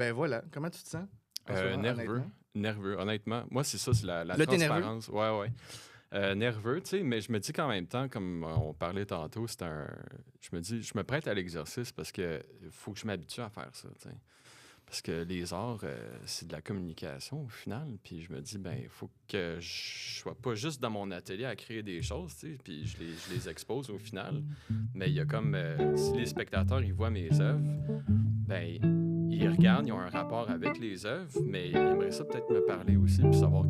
Ben voilà, comment tu te sens? En ce moment, Nerveux. honnêtement? Nerveux, honnêtement. Moi, c'est ça, c'est la Là, t'es nerveux? transparence. Ouais, ouais. Nerveux, tu sais, mais je me dis qu'en même temps, comme on parlait tantôt, je me dis, je me prête à l'exercice parce que faut que je m'habitue à faire ça, tu sais. Parce que les arts, c'est de la communication au final. Puis je me dis, ben, il faut que je sois pas juste dans mon atelier à créer des choses, tu sais, puis je les expose au final. Mais il y a comme, si les spectateurs, ils voient mes œuvres, ben, ils regardent, ils ont un rapport avec les œuvres, mais ils aimeraient ça peut-être me parler aussi, puis savoir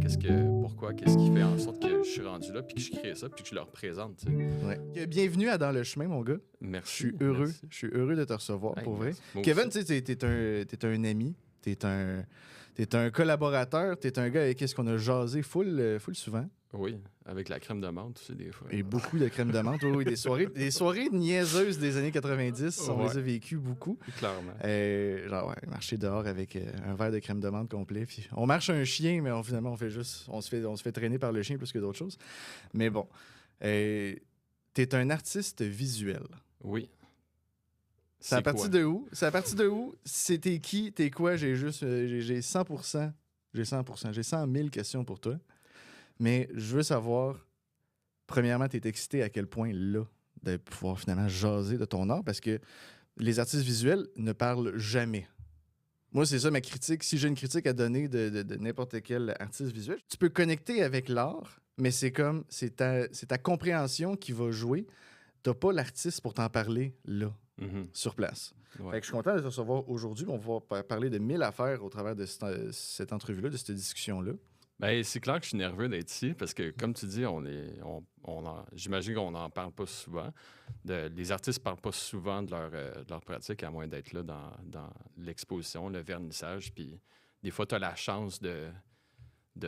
pourquoi, qu'est-ce qui fait en sorte que je suis rendu là, puis que je crée ça, puis que je leur présente, tu sais. Ouais. Bienvenue à Dans le chemin, mon gars. Merci. Je suis heureux. Merci. Je suis heureux de te recevoir, Hey, pour vrai. merci. Moi Kevin, aussi. tu sais, t'es un ami. T'es un collaborateur. T'es un gars avec qui on a jasé full souvent. Oui, avec la crème de menthe aussi, des fois. Et beaucoup de crème de menthe. Oui, des soirées niaiseuses des années 90. On les a vécues beaucoup. Clairement. Genre, ouais, marcher dehors avec un verre de crème de menthe complet. Puis on marche un chien, mais finalement, on se fait traîner par le chien plus que d'autres choses. Mais bon, t'es un artiste visuel. Oui. C'est à partir de où? C'est à partir de où? C'était qui? T'es quoi? J'ai 100%. J'ai 100%. J'ai 100 000 questions pour toi. Mais je veux savoir, premièrement, t'es excité à quel point, là, de pouvoir finalement jaser de ton art, parce que les artistes visuels ne parlent jamais. Moi, c'est ça ma critique. Si j'ai une critique à donner de n'importe quel artiste visuel, tu peux connecter avec l'art, mais c'est ta compréhension qui va jouer. T'as pas l'artiste pour t'en parler là, sur place. Ouais. Fait que je suis content de te recevoir aujourd'hui. On va parler de 1000 affaires au travers de cette entrevue-là, de cette discussion-là. Ben, c'est clair que je suis nerveux d'être ici parce que, comme tu dis, j'imagine qu'on n'en parle pas souvent. Les artistes ne parlent pas souvent de leur pratique, à moins d'être là dans l'exposition, le vernissage. Puis des fois, tu as la chance de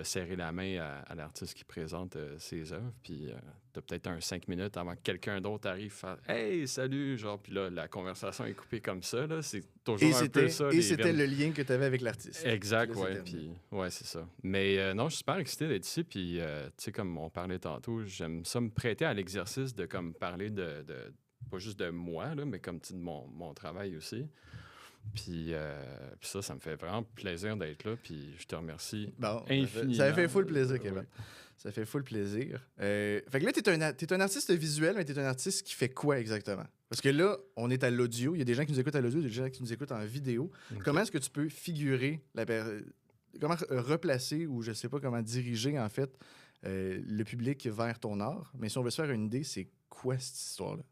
serrer la main à l'artiste qui présente ses œuvres. Puis tu as peut-être 5 minutes avant que quelqu'un d'autre arrive faire « Hey, salut! » Genre, puis là, la conversation est coupée comme ça. Là. C'est toujours un peu ça. Et c'était le lien que tu avais avec l'artiste. Exact, oui. Puis, ouais, c'est ça. Mais non, je suis super excité d'être ici. Puis, tu sais, comme on parlait tantôt, j'aime ça me prêter à l'exercice de comme parler de pas juste de moi, là, mais comme de mon travail aussi. Puis ça me fait vraiment plaisir d'être là. Puis je te remercie infiniment. Ça fait full plaisir, Kevin. Ouais. Ça fait full plaisir. Fait que là, t'es un artiste visuel, mais t'es un artiste qui fait quoi exactement? Parce que là, on est à l'audio. Il y a des gens qui nous écoutent à l'audio, des gens qui nous écoutent en vidéo. Okay. Comment est-ce que tu peux figurer comment replacer ou je sais pas comment diriger, en fait, le public vers ton art? Mais si on veut se faire une idée, c'est quoi cette histoire-là?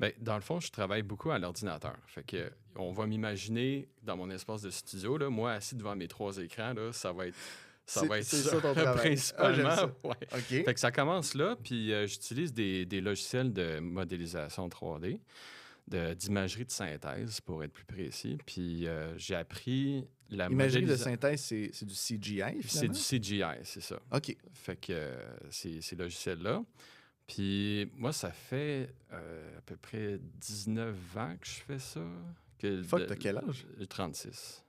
Bien, dans le fond, je travaille beaucoup à l'ordinateur. Fait que on va m'imaginer dans mon espace de studio, là, moi, assis devant mes 3 écrans, là, ça va être ça ton travail. Principalement. Ça. Ouais. Okay. Fait que ça commence là, puis j'utilise des logiciels de modélisation 3D, d'imagerie de synthèse, pour être plus précis. Puis j'ai appris la imagerie de synthèse, c'est du CGI, finalement? C'est du CGI, c'est ça. OK. Fait que ces logiciels-là. Puis moi, ça fait à peu près 19 ans que je fais ça. T'as quel âge? 36.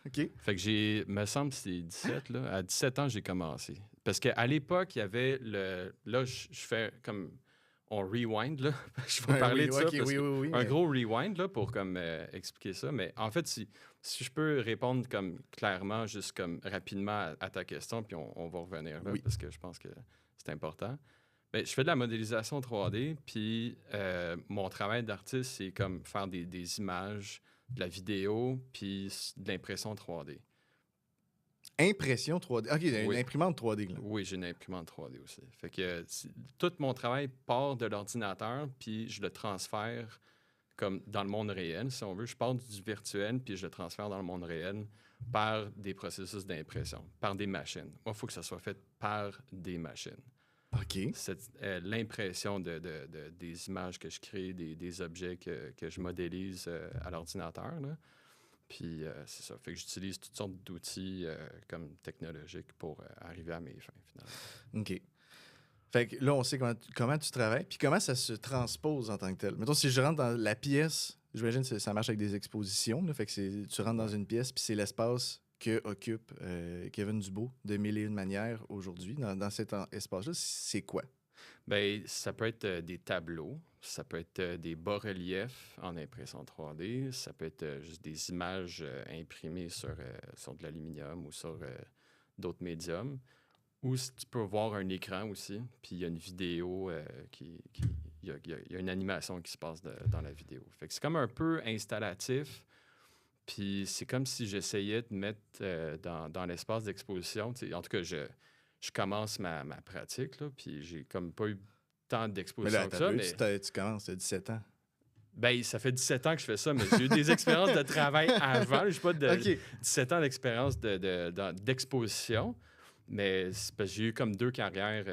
OK. Fait que me semble que c'est 17, là. À 17 ans, j'ai commencé. Parce qu'à l'époque, il y avait là, je fais comme... On rewind, là. Je vais parler de ça. Okay, oui, un gros rewind, là, pour comme expliquer ça. Mais en fait, si je peux répondre comme clairement, juste comme rapidement à ta question, puis on va revenir là, parce que je pense que c'est important. Bien, je fais de la modélisation 3D, puis mon travail d'artiste, c'est comme faire des images, de la vidéo, puis de l'impression 3D. Impression 3D. OK, une imprimante 3D. Là. Oui, j'ai une imprimante 3D aussi. Fait que tout mon travail part de l'ordinateur, puis je le transfère comme dans le monde réel, si on veut. Je pars du virtuel, puis je le transfère dans le monde réel par des processus d'impression, par des machines. Moi, il faut que ça soit fait par des machines. OK. L'impression des images que je crée, des objets que je modélise à l'ordinateur, là. Puis c'est ça. Fait que j'utilise toutes sortes d'outils comme technologiques pour arriver à mes fins, finalement. OK. Fait que là, on sait comment tu travailles, puis comment ça se transpose en tant que tel. Mettons, si je rentre dans la pièce, j'imagine que ça marche avec des expositions, là, fait que tu rentres dans une pièce, puis c'est l'espace que occupe Kevin Dubeau de 1001 manières aujourd'hui, dans cet espace-là. C'est quoi? Bien, ça peut être des tableaux. Ça peut être des bas-reliefs en impression 3D. Ça peut être juste des images imprimées sur de l'aluminium ou sur d'autres médiums. Ou si tu peux voir un écran aussi, puis il y a une vidéo il y a une animation qui se passe dans la vidéo. Fait que c'est comme un peu installatif, puis c'est comme si j'essayais de mettre dans l'espace d'exposition. En tout cas, je commence ma pratique, là, puis j'ai comme pas eu tant Mais d'exposition là, que ça. tu commences, tu as 17 ans. Ben, ça fait 17 ans que je fais ça, mais j'ai eu des expériences de travail avant. Je n'ai pas de 17 ans d'expérience d'exposition, mais c'est parce que j'ai eu comme 2 carrières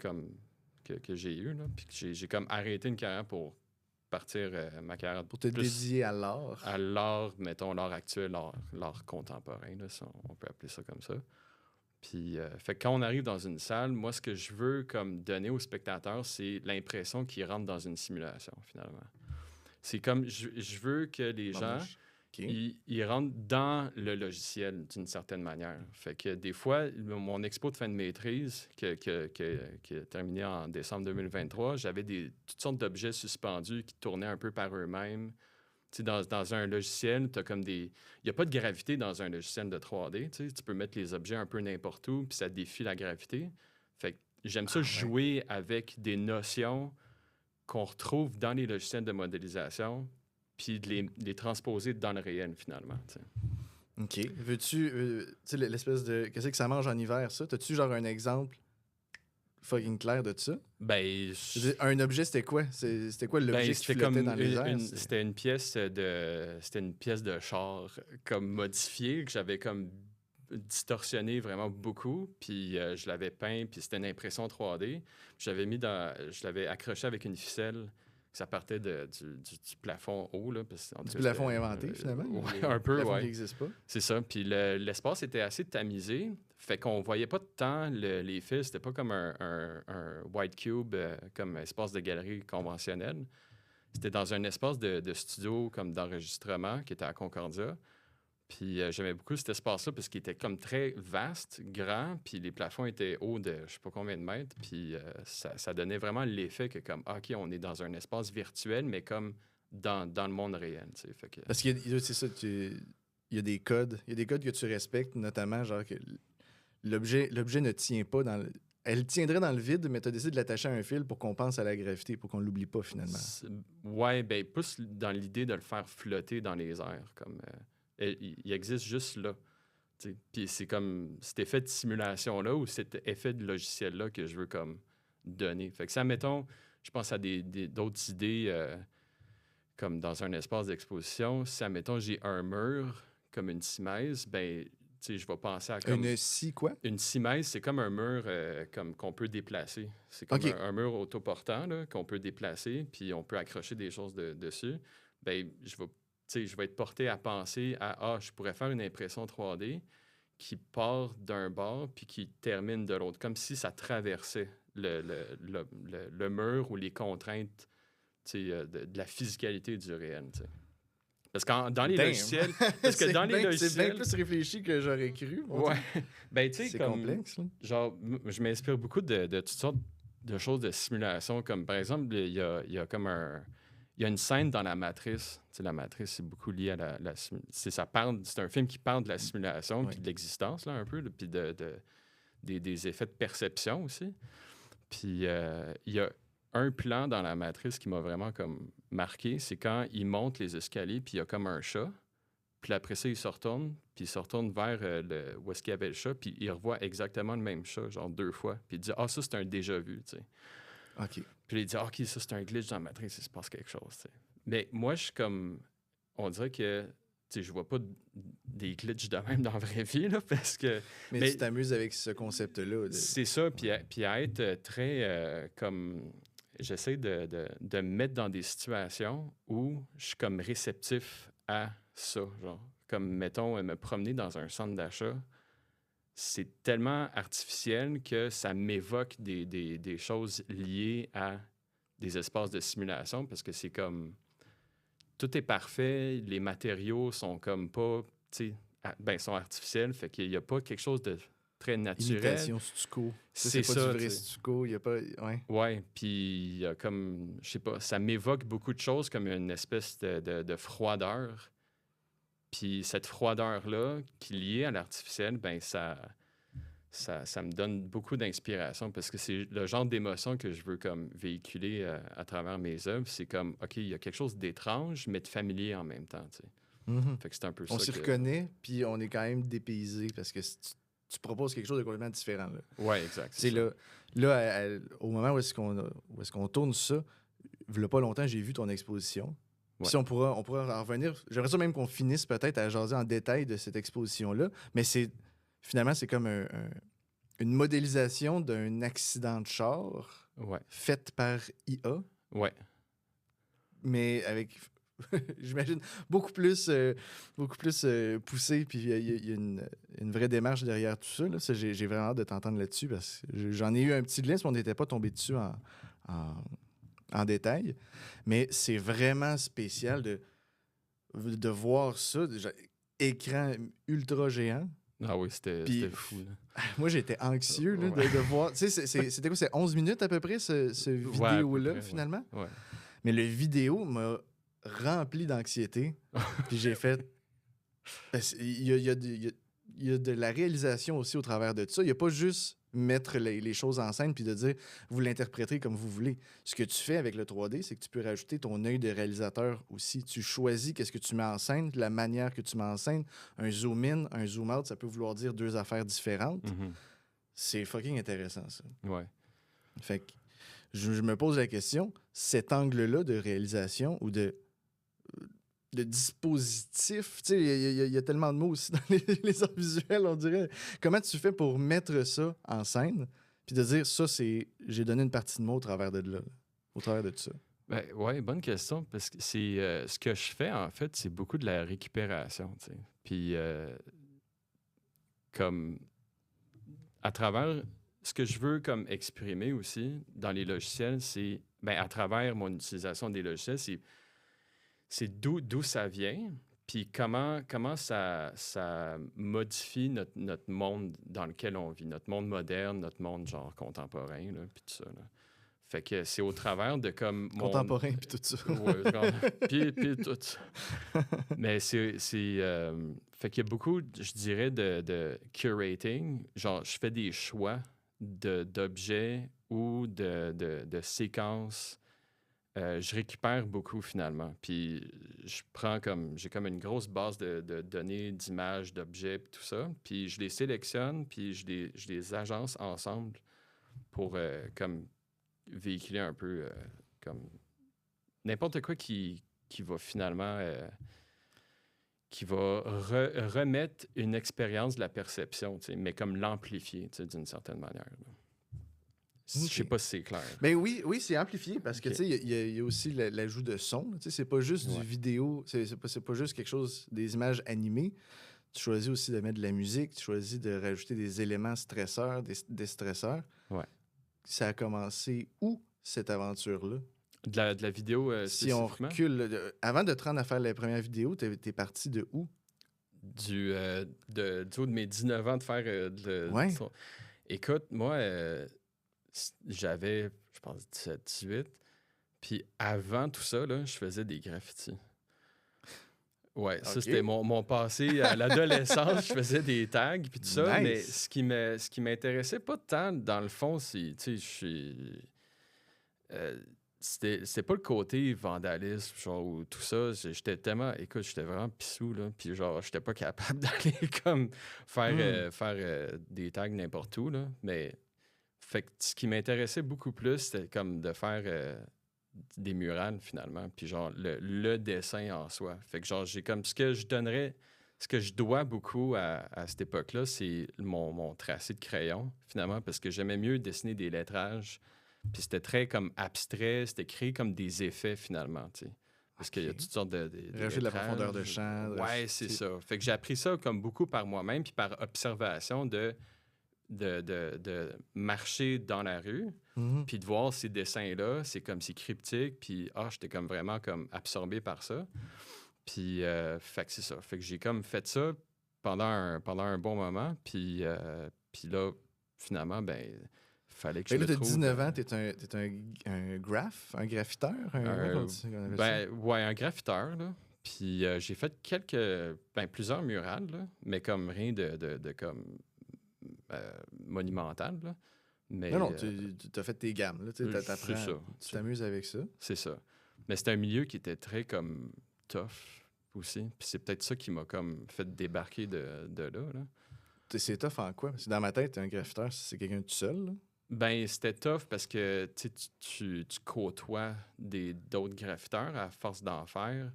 comme, que j'ai eues. Là, puis que j'ai comme arrêté une carrière pour partir ma carrière. Pour te dédier à l'art. À l'art, mettons, l'art actuel, l'art contemporain, là, si on peut appeler ça comme ça. Puis, fait que quand on arrive dans une salle, moi, ce que je veux comme donner aux spectateurs, c'est l'impression qu'ils rentrent dans une simulation, finalement. C'est comme, je veux que les gens, ils rentrent dans le logiciel d'une certaine manière. Fait que des fois, mon expo de fin de maîtrise, qui a terminé en décembre 2023, j'avais toutes sortes d'objets suspendus qui tournaient un peu par eux-mêmes. Tu sais, dans un logiciel, tu as comme des... Il n'y a pas de gravité dans un logiciel de 3D. Tu sais. Tu peux mettre les objets un peu n'importe où, puis ça défie la gravité. Fait que j'aime ça jouer avec des notions qu'on retrouve dans les logiciels de modélisation, puis de les transposer dans le réel, finalement. Tu sais. OK. Veux-tu... tu sais, l'espèce de... Qu'est-ce que ça mange en hiver, ça? T'as-tu genre un exemple fucking clair de ça? Ben, un objet, c'était quoi? C'était quoi l'objet qui flottait dans les airs? C'était une pièce de char comme modifiée que j'avais comme distorsionné vraiment beaucoup, puis je l'avais peint, puis c'était une impression 3D. Je l'avais accroché avec une ficelle. Ça partait du plafond haut. Là, du plafond inventé, finalement? Ouais, un peu, plafond oui. qui n'existe pas? C'est ça. Puis l'espace était assez tamisé. Fait qu'on voyait pas tant les fils. C'était pas comme un white cube, comme un espace de galerie conventionnel. C'était dans un espace de studio, comme d'enregistrement, qui était à Concordia. Puis j'aimais beaucoup cet espace-là parce qu'il était comme très vaste, grand, puis les plafonds étaient hauts de je sais pas combien de mètres. Puis ça donnait vraiment l'effet que comme, OK, on est dans un espace virtuel, mais comme dans le monde réel. Tu sais. Fait que... Parce qu'il y a, c'est ça, il y a des codes. Il y a des codes que tu respectes, notamment genre que l'objet ne tient pas dans le... Elle tiendrait dans le vide, mais tu as décidé de l'attacher à un fil pour qu'on pense à la gravité, pour qu'on l'oublie pas finalement. Ouais, ben plus dans l'idée de le faire flotter dans les airs. Comme, il existe juste là. Puis c'est comme cet effet de simulation-là ou cet effet de logiciel-là que je veux comme donner. Fait que ça, mettons, je pense à d'autres idées comme dans un espace d'exposition. Si, admettons, j'ai un mur comme une simèse, ben je vais penser à comme... Quoi? Une simèse, c'est comme un mur comme qu'on peut déplacer. C'est comme un mur autoportant là, qu'on peut déplacer, puis on peut accrocher des choses dessus. Bien, je vais être porté à penser à je pourrais faire une impression 3D qui part d'un bord puis qui termine de l'autre, comme si ça traversait le mur ou les contraintes de la physicalité du réel. T'sais. Parce que dans les logiciels... Parce que dans les logiciels... C'est bien plus réfléchi que j'aurais cru. Ouais. Ben, tu sais, c'est complexe. Là. Genre, je m'inspire beaucoup de toutes sortes de choses de simulation. Comme, par exemple, il y a comme il y a une scène dans La Matrice. Tu sais, La Matrice, c'est beaucoup lié à c'est un film qui parle de la simulation puis de l'existence, là, un peu, puis des effets de perception aussi. Puis, il y a un plan dans La Matrice qui m'a vraiment comme marqué, c'est quand il monte les escaliers, puis il y a comme un chat. Puis après ça, il se retourne vers où est-ce qu'il y avait le chat, puis il revoit exactement le même chat, genre 2 fois. Puis il dit « Ah, ça, c'est un déjà-vu, tu sais. » OK. Puis il dit « OK, ça, c'est un glitch dans la matrice, il se passe quelque chose, tu sais. » Mais moi, je suis comme... On dirait que, tu sais, je vois pas des glitches de même dans la vraie vie, là, parce que... Mais tu t'amuses avec ce concept-là. C'est ça, puis à être très comme... J'essaie de me mettre dans des situations où je suis comme réceptif à ça. Genre, comme, mettons, me promener dans un centre d'achat, c'est tellement artificiel que ça m'évoque des choses liées à des espaces de simulation parce que c'est comme... Tout est parfait, les matériaux sont comme pas... Tu sais, sont artificiels, fait qu'il n'y a pas quelque chose de très naturel. Imitation stucco. C'est pas ça, du vrai tu sais. stucco, il y a pas... Ouais. Ouais, puis il y a comme, je sais pas, ça m'évoque beaucoup de choses comme une espèce de froideur. Puis cette froideur-là, qui est liée à l'artificiel, ben ça me donne beaucoup d'inspiration parce que c'est le genre d'émotion que je veux comme véhiculer à travers mes œuvres. C'est comme, OK, il y a quelque chose d'étrange, mais de familier en même temps, tu sais. Fait que c'est un peu On ça s'y que... reconnaît, puis on est quand même dépaysé parce que tu proposes quelque chose de complètement différent. Là. Ouais, exact. C'est ça. au moment où est-ce qu'on tourne ça, il y a pas longtemps, j'ai vu ton exposition. Puis Ouais. si on pourra en revenir. J'aimerais ça même qu'on finisse peut-être à jaser en détail de cette exposition-là. Mais finalement, c'est comme une modélisation d'un accident de char Ouais, fait par IA, ouais. mais avec, j'imagine, beaucoup plus poussé. Puis il y a une vraie démarche derrière tout ça. Là. Ça, j'ai vraiment hâte de t'entendre là-dessus parce que j'en ai eu un petit glisse, mais on n'était pas tombé dessus en détail. Mais c'est vraiment spécial de voir ça. Déjà, écran ultra géant. Ah oui, c'était Puis- fou, là. Moi, j'étais anxieux là, Ouais. de voir. Tu sais, c'était quoi? C'est 11 minutes à peu près, ce Ouais, à peu vidéo-là, près, finalement. Ouais. Mais le vidéo m'a rempli d'anxiété. Puis j'ai fait. Parce qu'il il y a de la réalisation aussi au travers de ça. Il n'y a pas juste mettre les choses en scène puis de dire vous l'interprétez comme vous voulez. Ce que tu fais avec le 3D, c'est que tu peux rajouter ton œil de réalisateur aussi. Tu choisis qu'est-ce que tu mets en scène, la manière que tu mets en scène. Un zoom in, un zoom out, ça peut vouloir dire deux affaires différentes. Mhm. C'est fucking intéressant, ça. Ouais. Fait que je me pose la question, cet angle-là de réalisation ou de dispositif, tu sais, il y a tellement de mots aussi dans les arts visuels, on dirait. Comment tu fais pour mettre ça en scène, puis de dire, ça, j'ai donné une partie de moi au travers de là, au travers de tout ça. Ben, ouais, bonne question, parce que c'est ce que je fais, en fait, c'est beaucoup de la récupération, tu sais. Puis, comme, à travers ce que je veux comme exprimer aussi dans les logiciels, c'est, ben, à travers mon utilisation des logiciels, c'est d'où ça vient, puis comment ça modifie notre monde dans lequel on vit, notre monde moderne, notre monde genre contemporain, là, puis tout ça, là. Fait que c'est au travers de comme mon... Contemporain, puis tout ça. Ouais, genre, puis tout ça. Mais fait qu'il y a beaucoup, je dirais, de curating. Genre, je fais des choix d'objets ou de séquences. Je récupère beaucoup, finalement. Puis j'ai comme une grosse base de données, d'images, d'objets, puis tout ça. Puis je les sélectionne, puis je les agence ensemble pour comme véhiculer un peu comme n'importe quoi qui va finalement qui va remettre une expérience de la perception, tu sais, mais comme l'amplifier, tu sais, d'une certaine manière. Là. Je sais pas si c'est clair. Ben oui, c'est amplifié parce que Ok. tu sais, il y a aussi l'ajout de son. Tu sais, c'est pas juste Ouais. du vidéo, c'est pas juste quelque chose, des images animées. Tu choisis aussi de mettre de la musique, tu choisis de rajouter des éléments stresseurs, des stresseurs. Ouais. Ça a commencé où, cette aventure-là? De la vidéo Si on spécifiquement? recule, avant de te rendre à faire la première vidéo, t'es parti de où? Du haut de mes 19 ans de faire Ouais. Écoute, moi, j'avais, je pense, 17, 18. Puis avant tout ça, là, je faisais des graffitis. Ouais, ça, Ok. c'était mon passé à l'adolescence. Je faisais des tags, puis tout ça. Nice. Mais ce qui m'intéressait pas tant, dans le fond, c'est, tu sais, je suis... c'était pas le côté vandalisme, genre, ou tout ça. J'étais tellement... Écoute, j'étais vraiment pissou, là. Puis genre, j'étais pas capable d'aller, comme, faire des tags n'importe où, là. Mais... Fait que ce qui m'intéressait beaucoup plus, c'était comme de faire des murales, finalement. Puis genre, le dessin en soi. Fait que genre, j'ai comme... Ce que je dois beaucoup à cette époque-là, c'est mon tracé de crayon, finalement, parce que j'aimais mieux dessiner des lettrages. Puis c'était très comme abstrait, c'était créé comme des effets, finalement, tu sais. Parce qu'il y a Ok. toutes sortes de Rajouter de la lettrages. profondeur de champ. Ouais, c'est ça. Fait que j'ai appris ça comme beaucoup par moi-même, puis par observation de marcher dans la rue, Mhm. puis de voir ces dessins-là, c'est comme c'est cryptique, puis j'étais comme vraiment comme absorbé par ça. Puis, fait que c'est ça. Fait que j'ai comme fait ça pendant un bon moment, puis Puis là, finalement, fallait que je Là, me tu as trouve... 19 ans, t'es un un graffiteur? Un graffiteur, là. Puis j'ai fait plusieurs murales, là, mais comme rien de comme monumental, là. Mais, Non, tu as fait tes gammes, là, tu c'est ça. tu t'amuses avec ça. C'est ça. Mais c'était un milieu qui était très comme tough aussi. Puis c'est peut-être ça qui m'a comme fait débarquer de là, là. C'est tough en quoi? Parce que dans ma tête, un graffiteur, c'est quelqu'un tout seul, là. C'était tough parce que tu côtoies d'autres graffiteurs à force d'en faire.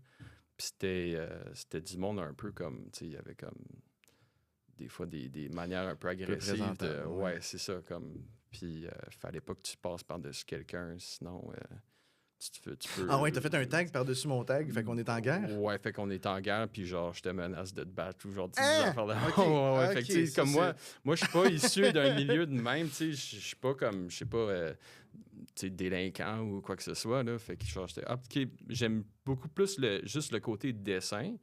Puis c'était du monde un peu comme, il y avait comme des fois des manières un peu agressives. Ouais, c'est ça. Puis fallait pas que tu passes par-dessus quelqu'un, sinon tu peux... Ah ouais, t'as fait un tag par-dessus mon tag, fait qu'on est en guerre? Ouais, fait qu'on est en guerre, puis genre, je te menace de te battre, ou genre, des Ah! affaires de... OK, fait que, tu sais, comme moi, je suis pas issu d'un milieu de même, tu sais, je suis pas comme, je sais pas, tu sais, délinquant ou quoi que ce soit, là, fait que genre, OK, j'aime beaucoup plus juste le côté dessin,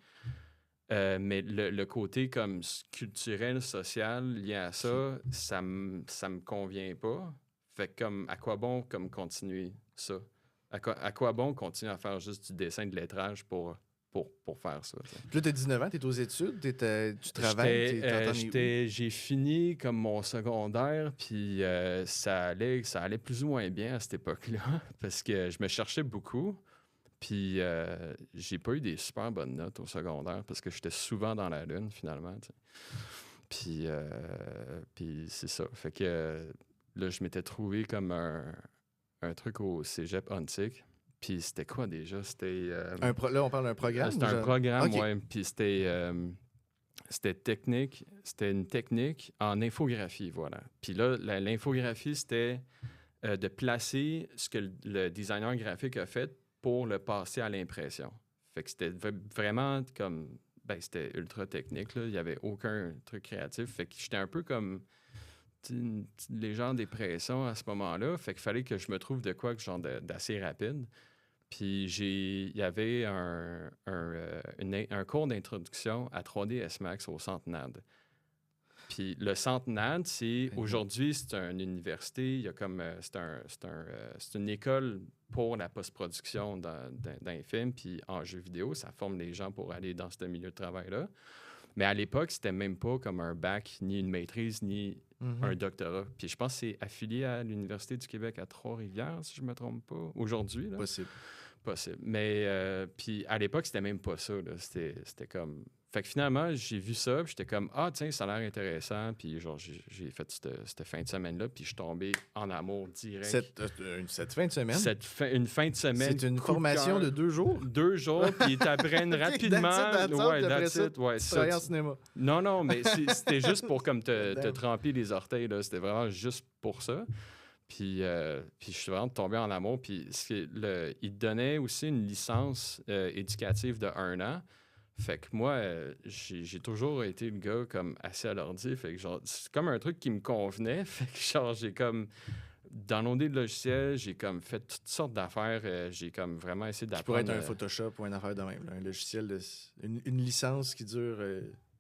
mais le côté comme culturel, social, lié à ça, ça me convient pas. Fait que comme, à quoi bon comme continuer ça? À quoi bon continuer à faire juste du dessin de lettrage pour faire ça? T'sais? Puis là, t'as 19 ans, t'es aux études, tu travailles, t'entends J'ai fini comme mon secondaire, puis ça allait plus ou moins bien à cette époque-là, parce que je me cherchais beaucoup, puis j'ai pas eu des super bonnes notes au secondaire, parce que j'étais souvent dans la lune, finalement. T'sais. Puis c'est ça. Fait que là, je m'étais trouvé comme un truc au cégep Huntsic. Puis c'était quoi déjà? C'était... Là, on parle d'un programme? C'était un programme, okay. Ouais. Puis c'était technique. C'était une technique en infographie, voilà. Puis là, l'infographie, c'était de placer ce que le designer graphique a fait pour le passer à l'impression. Fait que c'était vraiment comme... c'était ultra technique, là. Il n'y avait aucun truc créatif. Fait que j'étais un peu comme... les gens en dépression à ce moment-là. Fait qu'il fallait que je me trouve de quoi genre d'assez rapide. Puis il y avait un cours d'introduction à 3D S-Max au Centre NAD. Puis le Centre NAD, aujourd'hui, c'est une université. Il y a comme c'est une école pour la post-production d'un film puis en jeu vidéo. Ça forme les gens pour aller dans ce milieu de travail-là. Mais à l'époque, c'était même pas comme un bac, ni une maîtrise, ni un doctorat. Puis je pense que c'est affilié à l'Université du Québec à Trois-Rivières, si je me trompe pas, aujourd'hui. Là. Possible. Mais puis à l'époque, c'était même pas ça. Là. C'était comme... Fait que finalement, j'ai vu ça, puis j'étais comme, ah tiens, ça a l'air intéressant. Puis genre, j'ai fait cette fin de semaine-là, puis je suis tombé en amour direct. Cette fin de semaine? Une fin de semaine. C'est une formation de 2 jours? 2 jours, puis ils t'apprennent rapidement. That's it. Ouais, tu travailles en cinéma. Non, mais c'était juste pour comme te tremper les orteils. Là. C'était vraiment juste pour ça. Puis je suis vraiment tombé en amour. Puis il te donnait aussi une licence éducative de 1 an. Fait que moi, j'ai toujours été le gars comme assis à l'ordi. Fait que genre, c'est comme un truc qui me convenait. Fait que genre, j'ai comme downloadé le logiciel, j'ai comme fait toutes sortes d'affaires. J'ai comme vraiment essayé d'apprendre. Qui pourrait être un Photoshop ou une affaire de même. Là, un logiciel, une licence qui dure...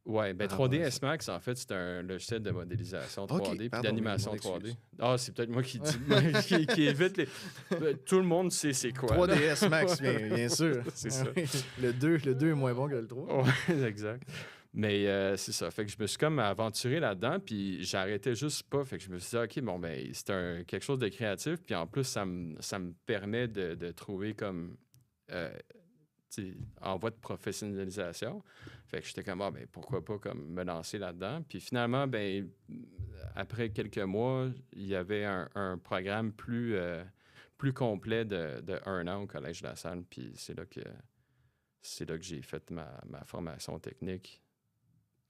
Oui, 3D S-Max, en fait, c'est un logiciel de modélisation 3D puis d'animation 3D. Ah, c'est peut-être moi qui dis, qui évite les... Tout le monde sait c'est quoi. 3D S-Max, bien sûr. C'est ça. Le 2 est moins bon que le 3. Oui, exact. Mais c'est ça. Fait que je me suis comme aventuré là-dedans, puis j'arrêtais juste pas. Fait que je me suis dit, OK, bon, c'est quelque chose de créatif, puis en plus, ça me permet de trouver comme... en voie de professionnalisation. Fait que j'étais comme, pourquoi pas comme me lancer là-dedans. Puis finalement, après quelques mois, il y avait un programme plus complet de 1 an au Collège de la Salle. Puis c'est là que j'ai fait ma formation technique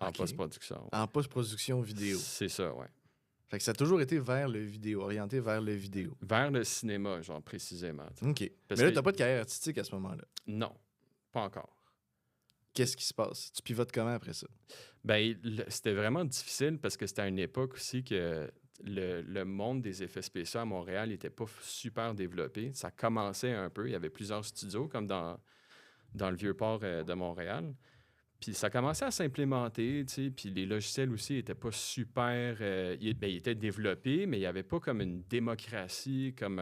en post-production. En post-production vidéo. C'est ça, oui. Fait que ça a toujours été vers le vidéo, orienté vers le vidéo. Vers le cinéma, genre précisément. T'sais. OK. Mais là, t'as pas de carrière artistique à ce moment-là? Non, pas encore. Qu'est-ce qui se passe? Tu pivotes comment après ça? C'était vraiment difficile parce que c'était à une époque aussi que le monde des effets spéciaux à Montréal n'était pas super développé. Ça commençait un peu. Il y avait plusieurs studios, comme dans le Vieux-Port de Montréal. Puis ça commençait à s'implémenter, tu sais, puis les logiciels aussi n'étaient pas super... ils étaient développés, mais il n'y avait pas comme une démocratie, comme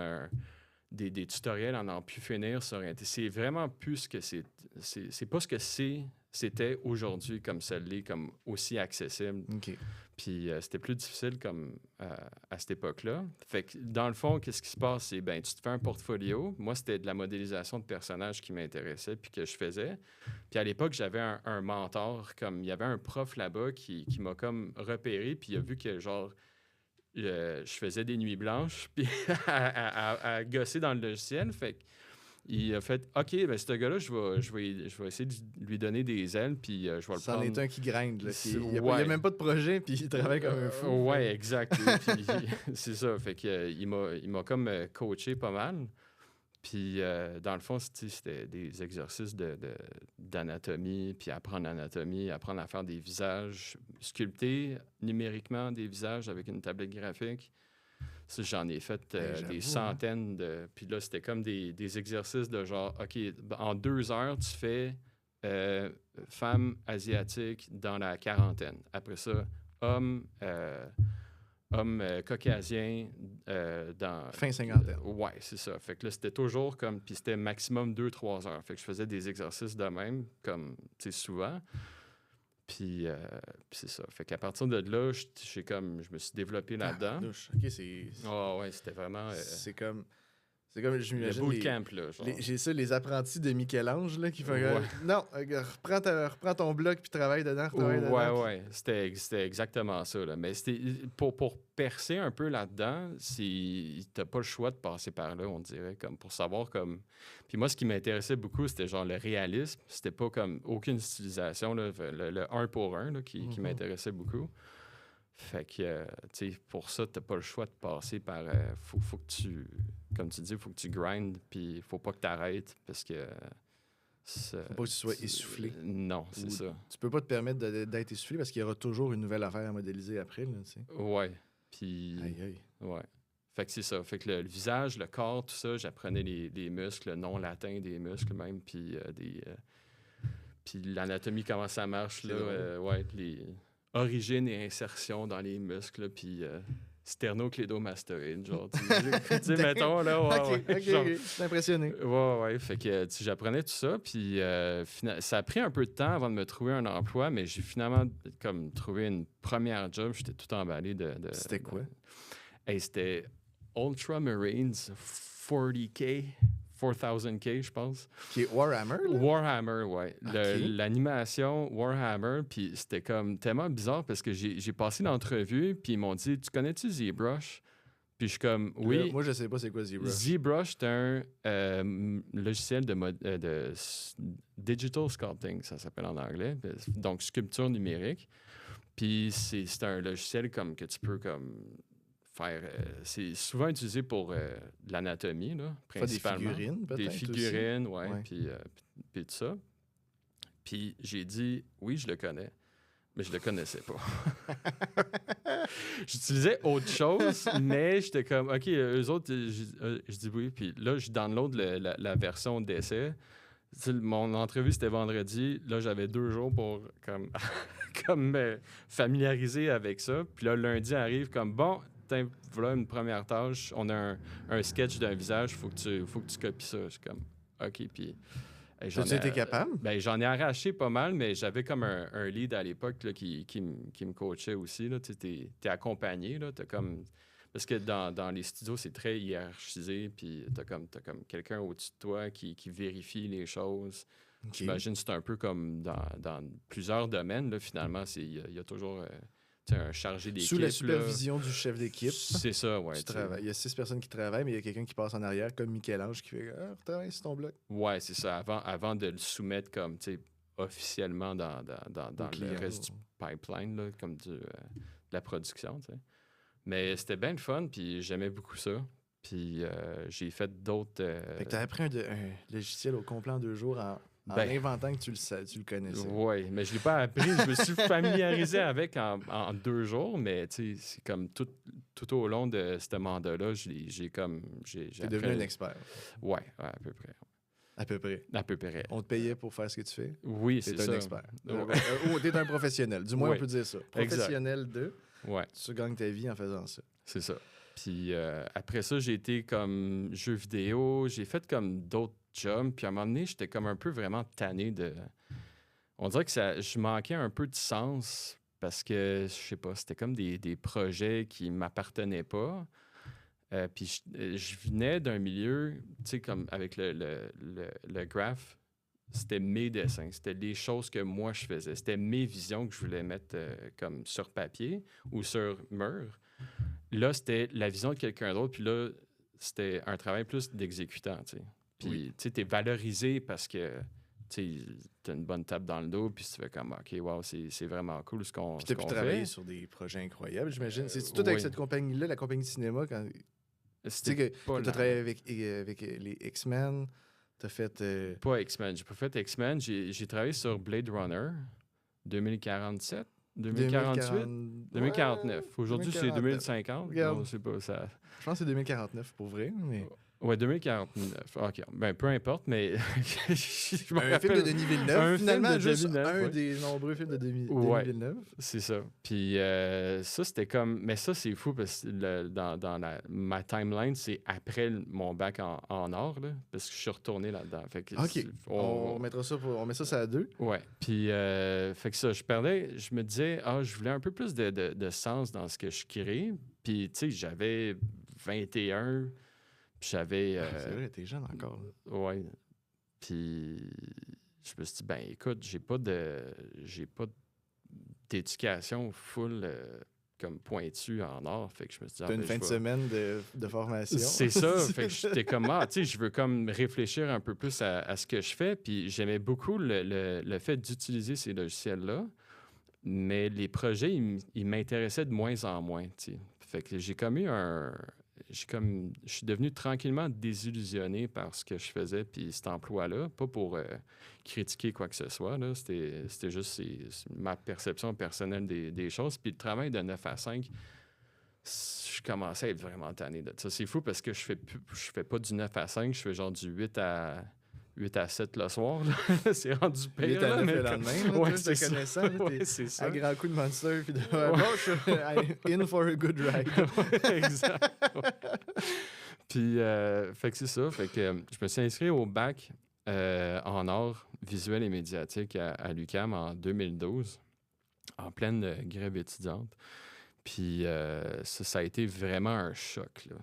des tutoriels en n'en plus finir sur Internet. C'est vraiment plus ce que c'est pas ce que c'était aujourd'hui comme ça l'est, comme aussi accessible. OK. Puis c'était plus difficile comme à cette époque-là. Fait que dans le fond, qu'est-ce qui se passe? C'est, ben, tu te fais un portfolio. Moi, c'était de la modélisation de personnages qui m'intéressait puis que je faisais. Puis à l'époque, j'avais un mentor, comme il y avait un prof là-bas qui m'a comme repéré puis il a vu que genre je faisais des nuits blanches puis à gosser dans le logiciel. Fait que il a fait OK, ben ce gars-là, je vais essayer de lui donner des ailes, puis je vais le prendre. C'en est un qui grind. Là. Il n'y a, Ouais. même pas de projet, puis il travaille comme un fou. Ouais, exact. Puis, c'est ça. Fait que, il m'a comme coaché pas mal. Puis, dans le fond, c'était des exercices d'anatomie, puis apprendre l'anatomie, apprendre à faire des visages, sculpter numériquement des visages avec une tablette graphique. Ça, j'en ai fait des centaines de... Puis là, c'était comme des exercices de genre, OK, en 2 heures, tu fais femme asiatique dans la quarantaine. Après ça, homme caucasien dans... Fin cinquantaine. Ouais, c'est ça. Fait que là, c'était toujours comme... Puis c'était maximum 2-3 heures. Fait que je faisais des exercices de même, comme, tu sais, souvent. Puis c'est ça. Fait qu'à partir de là, je me suis développé là-dedans. OK, c'est... Ah ouais, c'était vraiment... C'est comme, je m'imagine... Le bootcamp, là. J'ai ça, les apprentis de Michel-Ange, là, qui font... Ouais. Non, reprends ton bloc, puis travaille dedans, Ouais. C'était exactement ça, là. Mais c'était pour percer un peu là-dedans, t'as pas le choix de passer par là, on dirait, comme pour savoir comme... Puis moi, ce qui m'intéressait beaucoup, c'était genre le réalisme. C'était pas comme aucune stylisation, là, le 1 pour 1 là, qui m'intéressait beaucoup. Fait que, tu sais, pour ça, t'as pas le choix de passer par... faut que tu... Comme tu dis, faut que tu grindes, puis faut pas que t'arrêtes, parce que... Faut pas que tu sois essoufflé. Non, c'est ça. Tu peux pas te permettre d'être essoufflé, parce qu'il y aura toujours une nouvelle affaire à modéliser après, là, tu sais. Ouais. Puis... Aïe. Ouais. Fait que c'est ça. Fait que le visage, le corps, tout ça, j'apprenais les muscles, le nom latin des muscles même, puis puis l'anatomie, comment ça marche, là. Ouais, les origines et insertions dans les muscles, puis sternoclédomastoïde, genre, tu sais, mettons, là, OK, genre, je suis impressionné. Ouais, fait que j'apprenais tout ça, puis ça a pris un peu de temps avant de me trouver un emploi, mais j'ai finalement, comme, trouvé une première job, j'étais tout emballé de C'était quoi? C'était Ultramarines 40K, 4000K, je pense. Qui est Warhammer, là? Warhammer, ouais. Okay. L'animation Warhammer, puis c'était comme tellement bizarre parce que j'ai passé l'entrevue, puis ils m'ont dit « Tu connais-tu ZBrush? » Puis je suis comme « Oui. » Moi, je sais pas c'est quoi ZBrush. ZBrush, c'est un logiciel de digital sculpting, ça s'appelle en anglais, donc sculpture numérique. Puis c'est un logiciel comme que tu peux comme... faire... c'est souvent utilisé pour de l'anatomie, là, principalement. Des figurines, peut-être. Des figurines, aussi. ouais. Puis tout ça. Puis j'ai dit, oui, je le connais, mais je le connaissais pas. J'utilisais autre chose, mais j'étais comme, OK, eux autres, je dis oui. Puis là, je download la version d'essai. Mon entrevue, c'était vendredi. Là, j'avais 2 jours pour comme me familiariser avec ça. Puis là, lundi arrive comme, bon... Voilà une première tâche. On a un sketch d'un visage. Faut que tu copies ça. Je suis comme, OK. Puis, t'as-tu été capable? Ben, j'en ai arraché pas mal, mais j'avais comme un lead à l'époque là, qui me coachait aussi. Tu es accompagné. Là, t'as comme... Parce que dans les studios, c'est très hiérarchisé. Puis t'as comme quelqu'un au-dessus de toi qui vérifie les choses. Okay. J'imagine que c'est un peu comme dans plusieurs domaines. Là, finalement, il y a toujours... un chargé d'équipe. Sous la supervision du chef d'équipe. C'est ça, ouais. Il y a 6 personnes qui travaillent, mais il y a quelqu'un qui passe en arrière, comme Michel-Ange, qui fait retravaille sur ton bloc. Ouais, c'est ça. Avant de le soumettre comme officiellement dans le reste du pipeline, là, comme de la production. T'sais. Mais c'était bien le fun, puis j'aimais beaucoup ça. Puis j'ai fait d'autres... Fait que t'as appris un logiciel au complet en 2 jours en inventant que tu le connaissais. Oui, mais je ne l'ai pas appris. Je me suis familiarisé avec en 2 jours, mais c'est comme tout au long de ce mandat-là, j'ai T'es devenu un expert. Oui, à peu près. À peu près. À peu près. On te payait pour faire ce que tu fais? Oui, c'est T'es ça. un expert. Ouais. T'es un professionnel. Du moins, Ouais. on peut dire ça. Professionnel de... Ouais, Tu gagnes ta vie en faisant ça. c'est ça. Puis après ça, j'ai été comme jeux vidéo, j'ai fait comme d'autres jobs. Puis à un moment donné, j'étais comme un peu vraiment tanné de... On dirait que je manquais un peu de sens parce que, je sais pas, c'était comme des projets qui m'appartenaient pas. Puis je venais d'un milieu, tu sais, comme avec le graph, c'était mes dessins, c'était les choses que moi je faisais, c'était mes visions que je voulais mettre comme sur papier ou sur mur. Là, c'était la vision de quelqu'un d'autre, puis là, c'était un travail plus d'exécutant, tu sais. Puis, tu sais, t'es valorisé parce que, tu sais, t'as une bonne tape dans le dos, puis tu fais comme, OK, wow, c'est vraiment cool ce qu'on Puis t'as pu fait. travailler sur des projets incroyables, j'imagine. C'est tout avec oui. cette compagnie-là, la compagnie de cinéma, quand... Tu sais C'était que pas t'as travaillé avec les X-Men, t'as fait... Pas X-Men. J'ai pas fait X-Men. J'ai travaillé sur Blade Runner 2047, 2048, 2049. Aujourd'hui, c'est 2050. Regarde. Non, c'est pas ça. Je pense que c'est 2049 pour vrai, mais... Ouais, 2049. OK. Ben, peu importe, mais. je me Un film rappelle- de Denis Villeneuve, un film finalement, de juste Denis Villeneuve, un ouais. des nombreux films de Denis Ouais. Villeneuve. C'est ça. Puis ça, c'était comme... Mais ça, c'est fou parce que dans ma timeline, c'est après mon bac en art, là, parce que je suis retourné là-dedans. Fait que OK. On mettra ça, on met ça à deux. Ouais. Puis, fait que ça, je me disais, je voulais un peu plus de sens dans ce que je crée. Puis, tu sais, j'avais 21, puis j'avais... C'est vrai, t'es jeune encore. Là. Ouais. Puis, je me suis dit, ben écoute, j'ai pas d'éducation full comme pointue en art. Fait que je me suis dit, T'as une fin de semaine de formation. C'est ça. Fait que j'étais comme, tu sais, je veux comme réfléchir un peu plus à ce que je fais. Puis j'aimais beaucoup le fait d'utiliser ces logiciels-là. Mais les projets, ils m'intéressaient de moins en moins, tu sais. Fait que j'ai comme eu je suis devenu tranquillement désillusionné par ce que je faisais puis cet emploi-là. Pas pour critiquer quoi que ce soit, là. C'était juste c'est ma perception personnelle des choses. Puis le travail de 9 à 5, je commençais à être vraiment tanné de ça. C'est fou parce que je fais pas du 9 à 5, je fais genre du 8 à 7 le soir. Là. C'est rendu pire. 8 à 9 mais le lendemain, ouais, là, c'est te connaissant. ça. Ouais, c'est ça. Un grand coup de Monster, puis de... Bon, je suis in for a good ride. Exact. Ouais. Puis, fait que c'est ça. Fait que je me suis inscrit au bac en art visuel et médiatique à l'UQAM en 2012, en pleine grève étudiante. Puis ça a été vraiment un choc, là,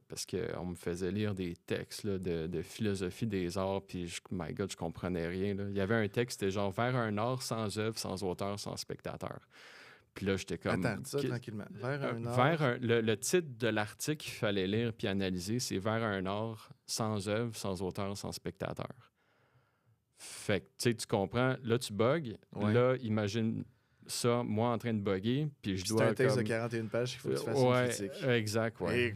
parce qu'on me faisait lire des textes là, de philosophie des arts, puis my God, je comprenais rien. Là. Il y avait un texte, c'était genre « Vers un art sans œuvre, sans auteur, sans spectateur ». Puis là, j'étais comme... Attends, ça tranquillement. Vers un art... le titre de l'article qu'il fallait lire puis analyser, c'est « Vers un art sans œuvre, sans auteur, sans spectateur ». Fait que, tu sais, tu comprends, là, tu bugs. Ouais. Là, imagine... ça, moi en train de bugger, puis je dois C'est un texte comme... de 41 pages qu'il faut que tu fasses ouais, une critique. Exact, ouais. Et...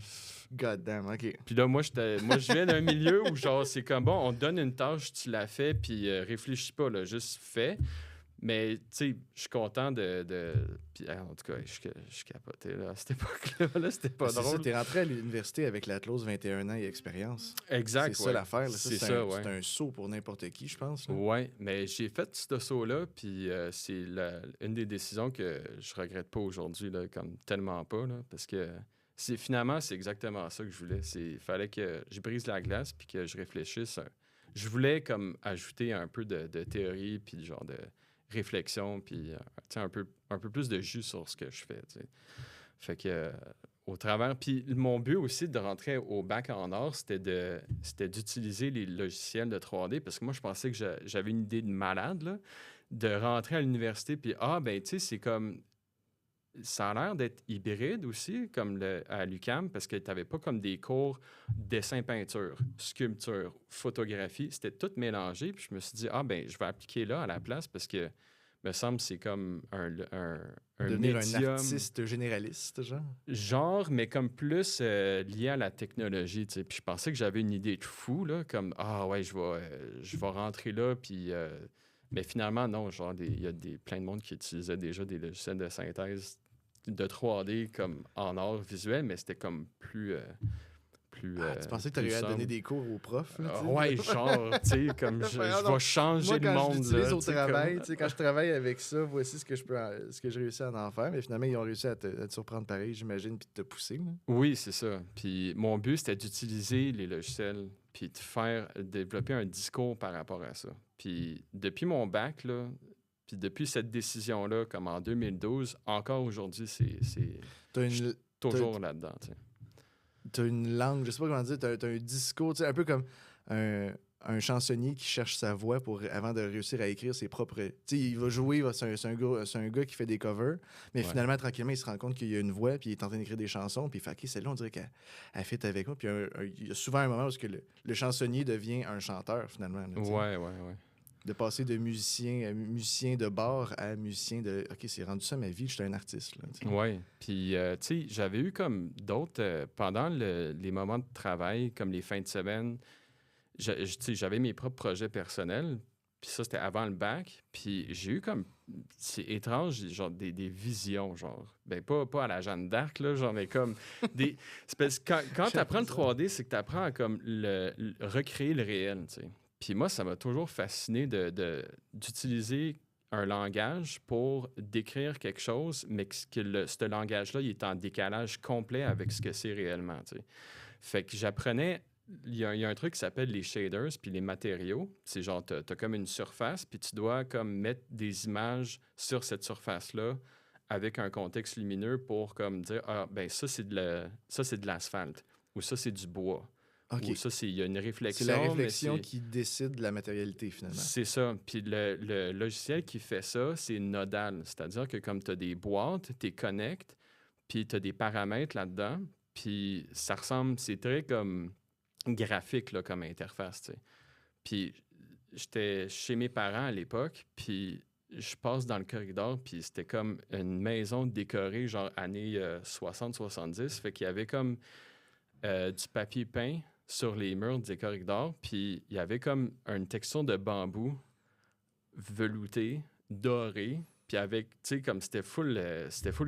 God damn, OK. Puis là, moi, je viens d'un milieu où, genre, c'est comme, bon, on te donne une tâche, tu la fais, puis réfléchis pas, là, juste fais. Mais, tu sais, je suis content de... Puis, en tout cas, je capotais, là, à cette époque-là, là, c'était pas C'est drôle. ça, t'es rentré à l'université avec la clause 21 ans et expérience. Exact, C'est ça l'affaire. Là. C'est ça, ouais. C'est un saut pour n'importe qui, je pense. Oui, mais j'ai fait ce saut-là, puis c'est une des décisions que je regrette pas aujourd'hui, là, comme tellement pas, là, parce que finalement, c'est exactement ça que je voulais. Il fallait que je brise la glace, puis que je réfléchisse. Je voulais comme ajouter un peu de théorie, puis genre de réflexion, puis un peu plus de jus sur ce que je fais. T'sais. Fait que au travers. Puis mon but aussi de rentrer au bac en art, c'était d'utiliser les logiciels de 3D, parce que moi, je pensais que j'avais une idée de malade, là, de rentrer à l'université, puis ben, tu sais, c'est comme... Ça a l'air d'être hybride aussi, comme à l'UQAM, parce que tu n'avais pas comme des cours dessin-peinture, sculpture, photographie. C'était tout mélangé. Puis je me suis dit, ben, je vais appliquer là à la place parce que, me semble, c'est comme un devenir médium, un artiste généraliste, genre? Genre, mais comme plus lié à la technologie, tu sais. Puis je pensais que j'avais une idée de fou, là, comme, ouais, je vais rentrer là, puis... mais finalement, non, genre, il y a plein de monde qui utilisait déjà des logiciels de synthèse de 3D comme en art visuel, mais c'était comme plus plus. Tu pensais que tu aurais à donner des cours aux profs? Là, ouais, genre, tu sais, comme je vais changer le monde. Moi, quand je l'utilise là, au travail, comme... quand je travaille avec ça, voici ce que j'ai réussi à en faire. Mais finalement, ils ont réussi à te surprendre pareil, j'imagine, puis de te pousser. Là. Oui, c'est ça. Puis mon but, c'était d'utiliser les logiciels, puis de développer un discours par rapport à ça. Puis depuis mon bac, là, puis depuis cette décision-là, comme en 2012, encore aujourd'hui, T'as je suis une, toujours là-dedans. Tu sais. t'as une langue, je sais pas comment dire, t'as un discours, tu sais, un peu comme un chansonnier qui cherche sa voix avant de réussir à écrire ses propres. Tu sais, il va jouer, c'est un gars qui fait des covers, mais finalement, tranquillement, il se rend compte qu'il y a une voix, puis il est en train d'écrire des chansons, puis il fait, OK, celle-là, on dirait qu'elle fit avec moi. Puis il y a souvent un moment où le chansonnier devient un chanteur, finalement. Là, ouais. De passer de musicien de bar à musicien de OK, c'est rendu ça ma vie, je suis un artiste. Oui. Puis, tu sais, j'avais eu comme d'autres, pendant les moments de travail, comme les fins de semaine, tu sais, j'avais mes propres projets personnels. Puis ça, c'était avant le bac. Puis j'ai eu comme, c'est étrange, genre des visions, genre. Ben, pas à la Jeanne d'Arc, là, genre, mais comme des. C'est parce que quand tu apprends le 3D, c'est que tu apprends à comme recréer le réel, tu sais. Puis moi, ça m'a toujours fasciné d'utiliser un langage pour décrire quelque chose, mais que ce langage-là, il est en décalage complet avec ce que c'est réellement, tu sais. Fait que j'apprenais. Il y a un truc qui s'appelle les shaders, puis les matériaux. C'est genre, t'as comme une surface, puis tu dois comme mettre des images sur cette surface-là avec un contexte lumineux pour comme dire, ah, ben ça, c'est de l'asphalte, ou ça, c'est du bois. OK. Ou ça, il y a une réflexion. C'est la réflexion qui décide de la matérialité, finalement. C'est ça. Puis le logiciel qui fait ça, c'est nodal. C'est-à-dire que comme tu as des boîtes, tu les connectes, puis tu as des paramètres là-dedans, puis ça ressemble, c'est très comme graphique là, comme interface, tu sais. Puis j'étais chez mes parents à l'époque, puis je passe dans le corridor, puis c'était comme une maison décorée, genre années 60-70. Fait qu'il y avait comme du papier peint sur les murs des corridors, puis il y avait comme une texture de bambou velouté, doré, puis avec, tu sais, comme c'était full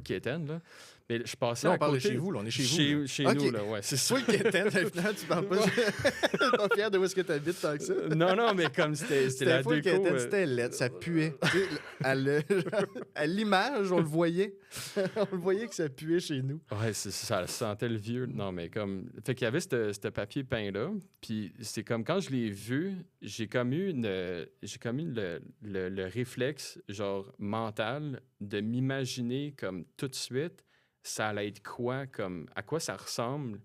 quétaine, là. Mais je passais là, à on parle côté... de chez vous, là, on est chez vous. Chez okay. nous, là, ouais, c'est ça. Full quétaine, finalement, tu parles pas... T'es pas fier de où est-ce que t'habites tant que ça? Non, mais comme c'était la full déco... quétaine, c'était laid, ça puait. À l'image, on le voyait. On le voyait que ça puait chez nous. Ouais, ça sentait le vieux. Non, mais comme... Fait qu'il y avait ce papier peint-là, puis c'est comme quand je l'ai vu, j'ai comme eu le réflexe, genre, mental, de m'imaginer comme tout de suite, ça allait être quoi, comme... À quoi ça ressemble,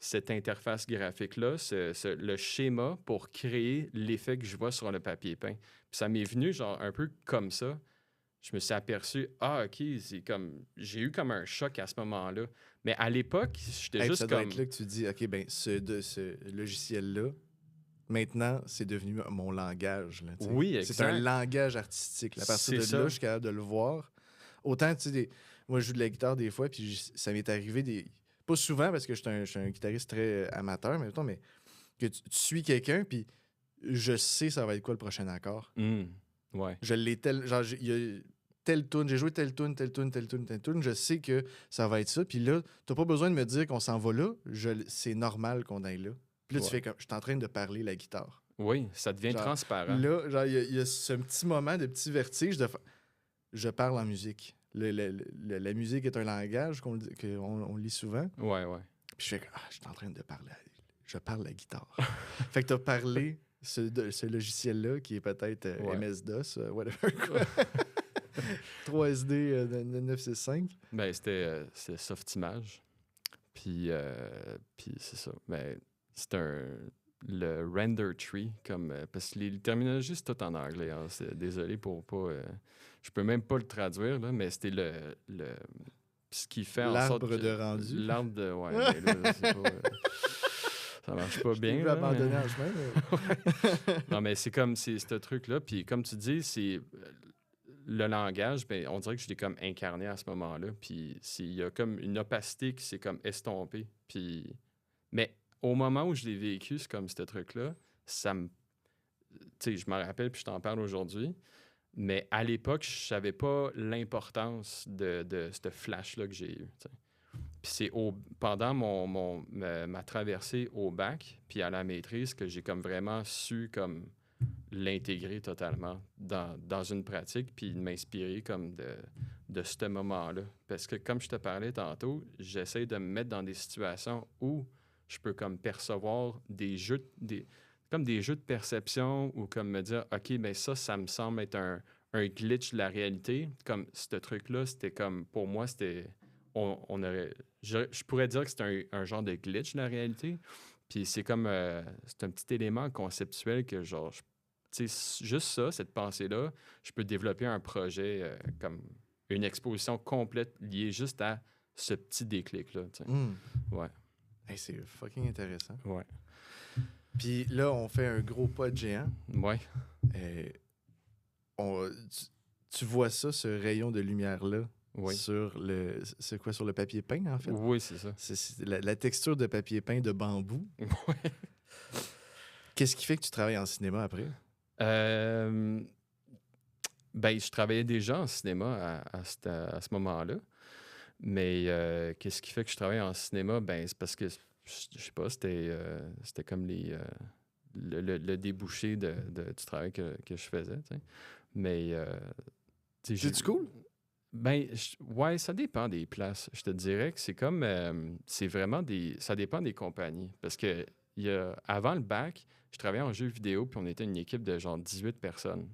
cette interface graphique-là, le schéma pour créer l'effet que je vois sur le papier peint. Puis ça m'est venu, genre, un peu comme ça. Je me suis aperçu, OK, c'est comme... J'ai eu comme un choc à ce moment-là. Mais à l'époque, j'étais juste ça comme... doit être là que tu dis, OK, ben ce logiciel-là, maintenant, c'est devenu mon langage. Là, oui, exact. C'est un langage artistique. À partir de là, je suis capable de le voir. Autant, tu sais, moi, je joue de la guitare des fois, puis ça m'est arrivé pas souvent, parce que je suis un guitariste très amateur, mais que tu suis quelqu'un, puis je sais ça va être quoi le prochain accord. Ouais. Je l'ai genre, il y a telle tune, j'ai joué telle tune, je sais que ça va être ça, puis là, t'as pas besoin de me dire qu'on s'en va là, c'est normal qu'on aille là. Puis là, tu fais comme, je suis en train de parler la guitare. Oui, ça devient genre, transparent. Là, genre, il y a ce petit moment de petit vertige de je parle en musique. La musique est un langage qu'on lit souvent. Ouais. Puis je fais je suis en train de parler. Je parle la guitare. Fait que tu as parlé ce logiciel-là qui est peut-être MS-DOS, whatever. 3SD 965. Ben, c'était Softimage. Puis c'est ça. Ben, c'est le render tree, comme, parce que les terminologies, c'est tout en anglais. Hein, désolé pour pas... je peux même pas le traduire, là, mais c'était ce qui fait en sorte... L'arbre de rendu. L'arbre de... Ouais, mais là, c'est pas... ça marche pas bien. Je peux abandonner en chemin. Mais... non, mais c'est comme ce truc-là. Puis comme tu dis, c'est... Le langage, ben, on dirait que je l'ai comme incarné à ce moment-là. Puis il y a comme une opacité qui s'est comme estompée. Puis... Mais au moment où je l'ai vécu, c'est comme ce truc-là, ça me... Tu sais, je m'en rappelle, puis je t'en parle aujourd'hui. Mais à l'époque, je savais pas l'importance de ce flash-là que j'ai eu. T'sais. Puis c'est pendant ma traversée au bac, puis à la maîtrise, que j'ai comme vraiment su comme l'intégrer totalement dans une pratique, puis de m'inspirer comme de ce moment-là. Parce que comme je te parlais tantôt, j'essaie de me mettre dans des situations où je peux comme percevoir comme des jeux de perception ou comme me dire, OK, ben ça me semble être un glitch de la réalité. Comme ce truc-là, c'était comme, pour moi, c'était, on aurait, je pourrais dire que c'est un genre de glitch de la réalité. Puis c'est comme, c'est un petit élément conceptuel que genre, tu sais, juste ça, cette pensée-là, je peux développer un projet comme une exposition complète liée juste à ce petit déclic-là. Tu sais. Ouais. Hey, c'est fucking intéressant. Ouais. Puis là, on fait un gros pas de géant. Ouais. Tu vois ça, ce rayon de lumière-là, Oui. sur sur le papier peint, en fait? Oui, c'est ça. C'est la texture de papier peint de bambou. Ouais. Qu'est-ce qui fait que tu travailles en cinéma après? Ben, je travaillais déjà en cinéma à ce moment-là. Mais qu'est-ce qui fait que je travaille en cinéma? Ben, c'est parce que, je sais pas, c'était comme le débouché du travail que je faisais. T'sais. Mais. C'est-tu cool? Ben, ouais, ça dépend des places. Je te dirais que c'est comme. C'est vraiment ça dépend des compagnies. Parce que avant le bac, je travaillais en jeux vidéo, puis on était une équipe de genre 18 personnes.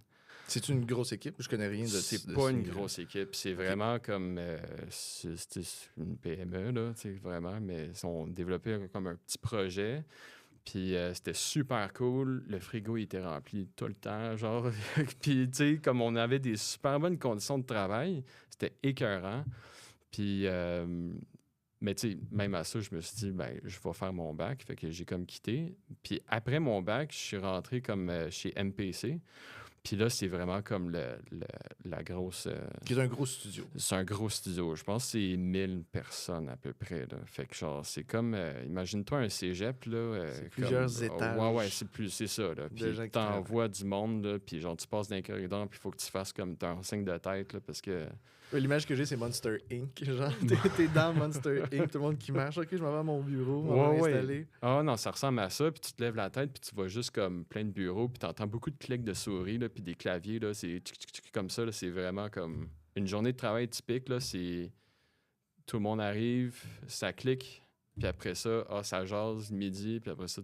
C'est une grosse équipe? Je connais rien de C'est pas une grosse équipe. C'est vraiment comme... c'était une PME, là, tu sais, vraiment. Mais ils ont développé comme un petit projet. Puis c'était super cool. Le frigo, il était rempli tout le temps, genre. Puis, tu sais, comme on avait des super bonnes conditions de travail, c'était écœurant. Puis... mais tu sais, même à ça, je me suis dit, ben, je vais faire mon bac. Fait que j'ai comme quitté. Puis après mon bac, je suis rentré comme chez MPC. Puis là, c'est vraiment comme la grosse... Qui est un gros studio. C'est un gros studio. Je pense que c'est 1000 personnes à peu près. Là. Fait que genre, c'est comme... imagine-toi un cégep, là. C'est plusieurs étages. Ouais, c'est ça, là. Puis t'envoies du monde, là, puis genre, tu passes dans les corridors, puis il faut que tu fasses comme un signe de tête, là, parce que... L'image que j'ai, c'est Monster Inc. Genre, t'es dans Monster Inc. Tout le monde qui marche. OK, je m'en vais à mon bureau, je vais m'installer. Ah non, ça ressemble à ça. Puis tu te lèves la tête, puis tu vois juste comme plein de bureaux, puis t'entends beaucoup de clics de souris, là, puis des claviers, là. C'est comme ça, là. C'est vraiment comme une journée de travail typique, là. C'est... Tout le monde arrive, ça clique, puis après ça, ça jase midi, puis après ça,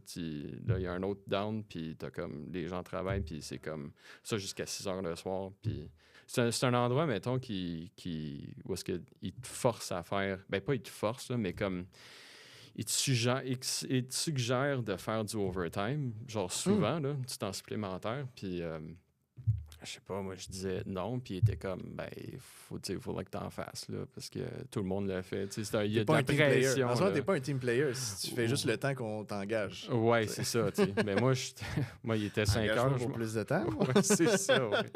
là, il y a un autre down, puis t'as comme... Les gens travaillent, puis c'est comme ça jusqu'à 6 heures le soir, puis... C'est un endroit, mettons, où est-ce qu'il te force à faire... Ben, pas il te force, là, mais comme... Il te suggère de faire du overtime, genre souvent, là, du temps supplémentaire. Puis, je sais pas, moi, je disais non. Puis il était comme, ben, il faudrait que t'en fasses, là, parce que tout le monde le fait. Il y a de la pression. En soi, t'es pas un team player si tu fais juste le temps qu'on t'engage. Ouais, c'est ça, tu sais. Mais moi, il était 5 heures. Pour plus de temps. Ouais, c'est ça, ouais.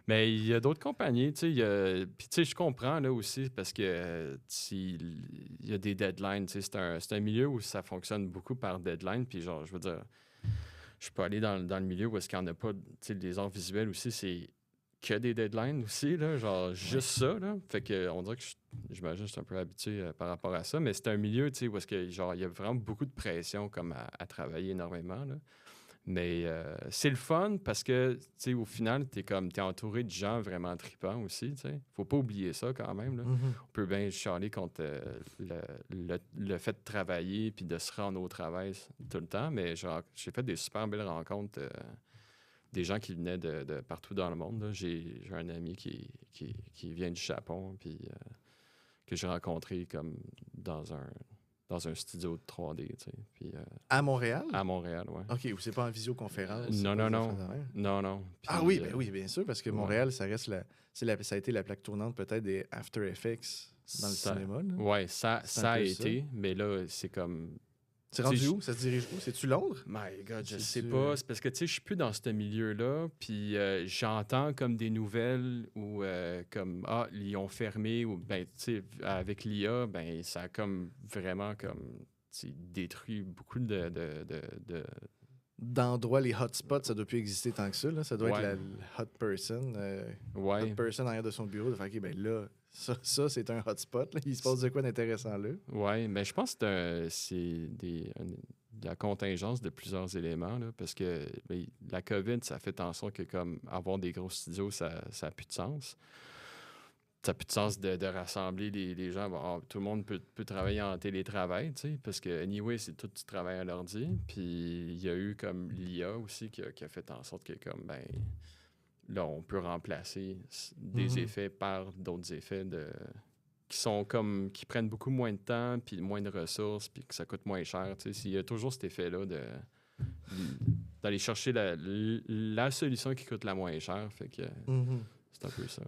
Mais il y a d'autres compagnies, tu sais. Puis, tu sais, je comprends, là, aussi, parce que il y a des deadlines, tu sais. C'est un milieu où ça fonctionne beaucoup par deadline. Puis, genre, je veux dire, je peux aller dans le milieu où est-ce qu'il n'y en a pas, tu sais, des arts visuels aussi, c'est que des deadlines aussi, là. Genre, juste ça, là. Fait que, on dirait que j'imagine que je suis un peu habitué par rapport à ça. Mais c'est un milieu, tu sais, où est-ce que, genre, il y a vraiment beaucoup de pression, comme à travailler énormément, là. Mais c'est le fun parce que, tu sais, au final, t'es entouré de gens vraiment tripants aussi, tu sais. Faut pas oublier ça quand même, là. On peut bien chialer contre le fait de travailler puis de se rendre au travail tout le temps, mais genre, j'ai fait des super belles rencontres, des gens qui venaient de partout dans le monde, là. J'ai un ami qui vient du Japon, puis que j'ai rencontré comme dans un studio de 3D, tu sais. Puis, à Montréal? À Montréal, oui. OK, ou c'est pas en visioconférence? Non. Non. Puis, Oui, bien sûr, parce que Montréal, ça reste ça a été la plaque tournante peut-être des After Effects dans le cinéma. Oui, ça a été, mais là, c'est comme... C'est rendu où? Ça se dirige où? C'est-tu Londres? My God, je sais pas. C'est parce que, tu sais, je suis plus dans ce milieu-là, puis j'entends comme des nouvelles où, comme, ils ont fermé, ou, ben, tu sais, avec l'IA, ben, ça a comme vraiment, comme, détruit beaucoup de d'endroits, les hotspots, ça doit plus exister tant que ça. Là. Ça doit être Ouais. la hot person. Ouais. Hot person en arrière de son bureau. De faire, OK, ben là, ça c'est un hotspot. Là. Il se passe de quoi d'intéressant là? Oui, mais je pense que c'est de la contingence de plusieurs éléments, là, parce que la COVID, ça fait en sorte que comme avoir des gros studios, ça n'a plus de sens. Ça n'a plus de sens de rassembler les gens. Bon, tout le monde peut travailler en télétravail, tu sais, parce que anyway, c'est tout du travail à l'ordi. Puis il y a eu comme l'IA aussi qui a fait en sorte que comme ben là, on peut remplacer des effets par d'autres effets qui sont comme qui prennent beaucoup moins de temps, puis moins de ressources, puis que ça coûte moins cher. Tu sais, il y a toujours cet effet-là d'aller chercher la solution qui coûte la moins cher. Fait que c'est un peu ça.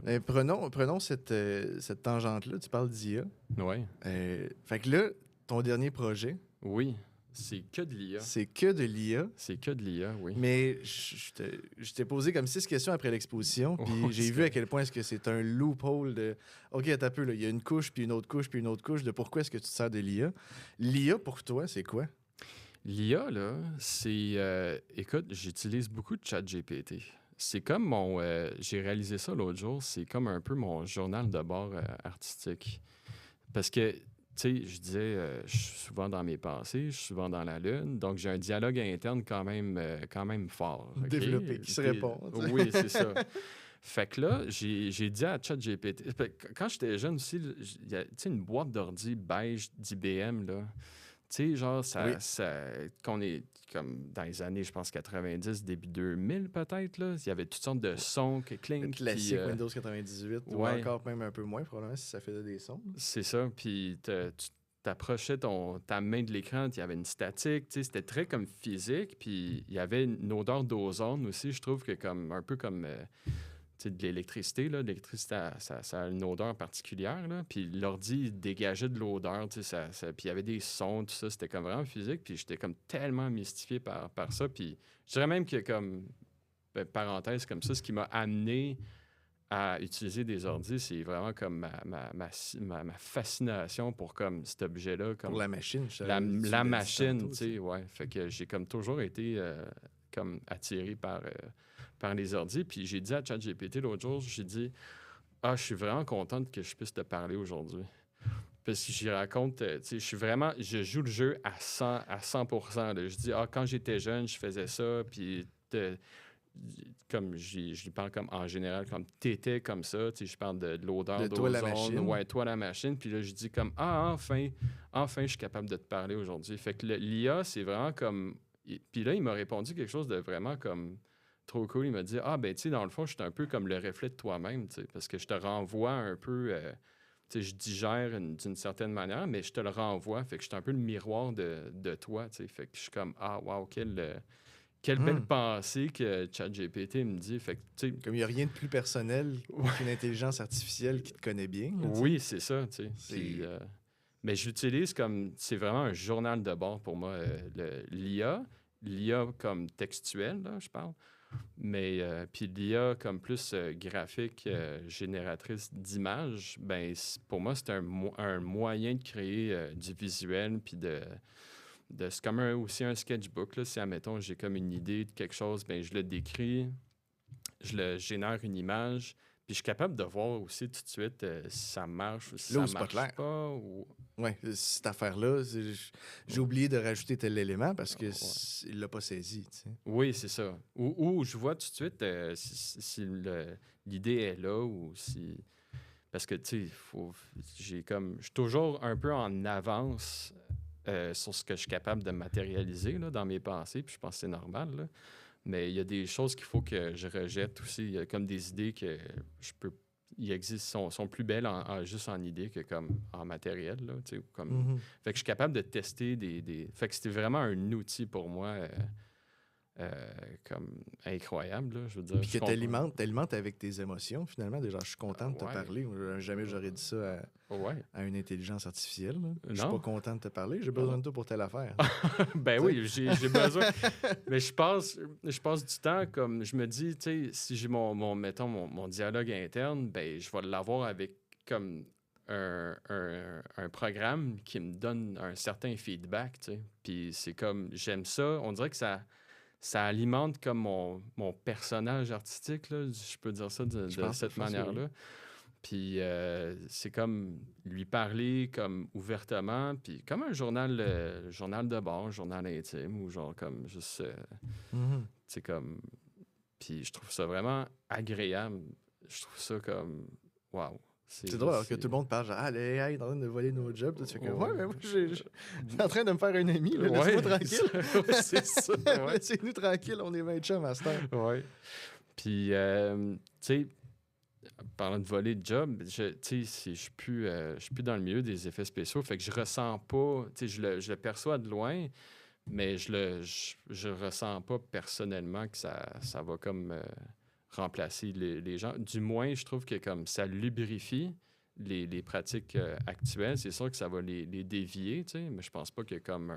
Prenons cette tangente-là. Tu parles d'IA. Oui. Fait que là, ton dernier projet, Oui. C'est que de l'IA. c'est que de l'IA. C'est que de l'IA, oui. Mais je t'ai posé comme 6 questions après l'exposition, puis Oh, j'ai c'est vu à quel point est-ce que c'est un loophole de OK, attends un peu, là, il y a une couche, puis une autre couche, puis une autre couche de pourquoi est-ce que tu te sers de l'IA. L'IA, pour toi, c'est quoi? L'IA, là, c'est... écoute, j'utilise beaucoup de ChatGPT. C'est comme mon... j'ai réalisé ça l'autre jour, c'est comme un peu mon journal de bord artistique. Parce que, tu sais, je disais, je suis souvent dans mes pensées, je suis souvent dans la lune, donc j'ai un dialogue interne quand même fort. OK? Développé, qui se répond. Tu sais. Oui, c'est ça. Fait que là, j'ai dit à ChatGPT... Quand j'étais jeune aussi, il y a une boîte d'ordi beige d'IBM, là. Tu sais, genre, qu'on est comme dans les années, je pense, 90, début 2000 peut-être, là. Il y avait toutes sortes de sons qui Le clink. classique Windows 98, ou ouais. encore même un peu moins, probablement, si ça faisait des sons. C'est ça. Puis tu t'approchais ta main de l'écran, il y avait une statique. Tu sais, c'était très comme physique. Puis il y avait une odeur d'ozone aussi. Je trouve que comme un peu comme... tu sais, de l'électricité, là. L'électricité, ça a une odeur particulière, là. Puis l'ordi dégageait de l'odeur, tu sais, puis il y avait des sons, tout ça. C'était comme vraiment physique. Puis j'étais comme tellement mystifié par ça. Puis je dirais même que comme, parenthèse comme ça, ce qui m'a amené à utiliser des ordis, c'est vraiment comme ma fascination pour comme cet objet-là. Comme Pour la machine. la machine, tu sais, ouais. Fait que j'ai comme toujours été comme attiré par les ordis. Puis j'ai dit à ChatGPT l'autre jour, j'ai dit « Ah, je suis vraiment contente que je puisse te parler aujourd'hui. » Parce que j'y raconte, tu sais, je joue le jeu à 100%. Là. Je dis « Ah, quand j'étais jeune, je faisais ça. » Puis comme je lui parle comme en général, comme t'étais comme ça. Tu sais, je parle de l'odeur De toi, la machine. Ouais, toi, la machine. Puis là, je dis comme « Ah, enfin, je suis capable de te parler aujourd'hui. » Fait que l'IA, c'est vraiment comme... Puis là, il m'a répondu quelque chose de vraiment comme... trop cool. Il m'a dit « Ah, ben, tu sais, dans le fond, je suis un peu comme le reflet de toi-même, tu sais, parce que je te renvoie un peu... tu sais, je digère d'une certaine manière, mais je te le renvoie. Fait que je suis un peu le miroir de toi, tu sais. Fait que je suis comme « Ah, wow, quelle belle pensée que ChatGPT me dit. » Fait que, tu sais... Comme il n'y a rien de plus personnel qu'une intelligence artificielle qui te connaît bien. Là, oui, c'est ça, tu sais. Puis, mais j'utilise comme... C'est vraiment un journal de bord pour moi, l'IA. L'IA comme textuelle, là, je parle. Mais puis l'IA comme plus graphique, génératrice d'images, ben pour moi, c'est un moyen de créer du visuel, puis c'est comme aussi un sketchbook. Là, si, admettons, j'ai comme une idée de quelque chose, ben je le décris, je le génère une image, puis je suis capable de voir aussi tout de suite si ça marche ou si là, ça marche pas. Ou... Oui, cette affaire-là, j'ai oublié de rajouter tel élément parce que il l'a pas saisi. Tu sais. Oui, c'est ça. Ou je vois tout de suite si l'idée est là ou si... Parce que, tu sais, je suis toujours un peu en avance sur ce que je suis capable de matérialiser là, dans mes pensées, puis je pense que c'est normal, là. Mais il y a des choses qu'il faut que je rejette aussi. Il y a comme des idées que il existe, sont plus belles juste en idée que comme en matériel, là, tu sais, comme... Fait que je suis capable de tester Fait que c'était vraiment un outil pour moi comme incroyable, là, je veux dire. Puis que t'alimentes avec tes émotions, finalement. Déjà, je suis content de te parler. Jamais j'aurais dit ça à une intelligence artificielle. Là. Je suis pas content de te parler. J'ai besoin de toi pour telle affaire. Ben oui, j'ai besoin. Mais je passe du temps comme... Je me dis, tu sais, si j'ai mon dialogue interne, ben je vais l'avoir avec comme un programme qui me donne un certain feedback, tu sais. Puis c'est comme... J'aime ça. On dirait que ça ça alimente comme mon personnage artistique, là, je peux dire ça de cette manière-là. Puis c'est comme lui parler comme ouvertement, puis comme un journal de bord, un journal intime, ou genre comme juste, c'est comme... Puis je trouve ça vraiment agréable. Je trouve ça comme, wow. C'est drôle, alors que tout le monde parle genre, ah, l'AI est en train de voler nos jobs. Tu fais comme, ouais, mais moi, je suis en train de me faire un ami, là, laisse-moi tranquille. C'est ça. Ouais. Laissez-nous tranquille, on est 20 chums à ce temps. Ouais. Puis, tu sais, parlant de voler de job, tu sais, je suis plus dans le milieu des effets spéciaux, fait que je ressens pas, tu sais, je le perçois de loin, mais je ressens pas personnellement que ça va comme remplacer les gens. Du moins, je trouve que comme ça lubrifie les pratiques actuelles. C'est sûr que ça va les dévier, tu sais, mais je pense pas que comme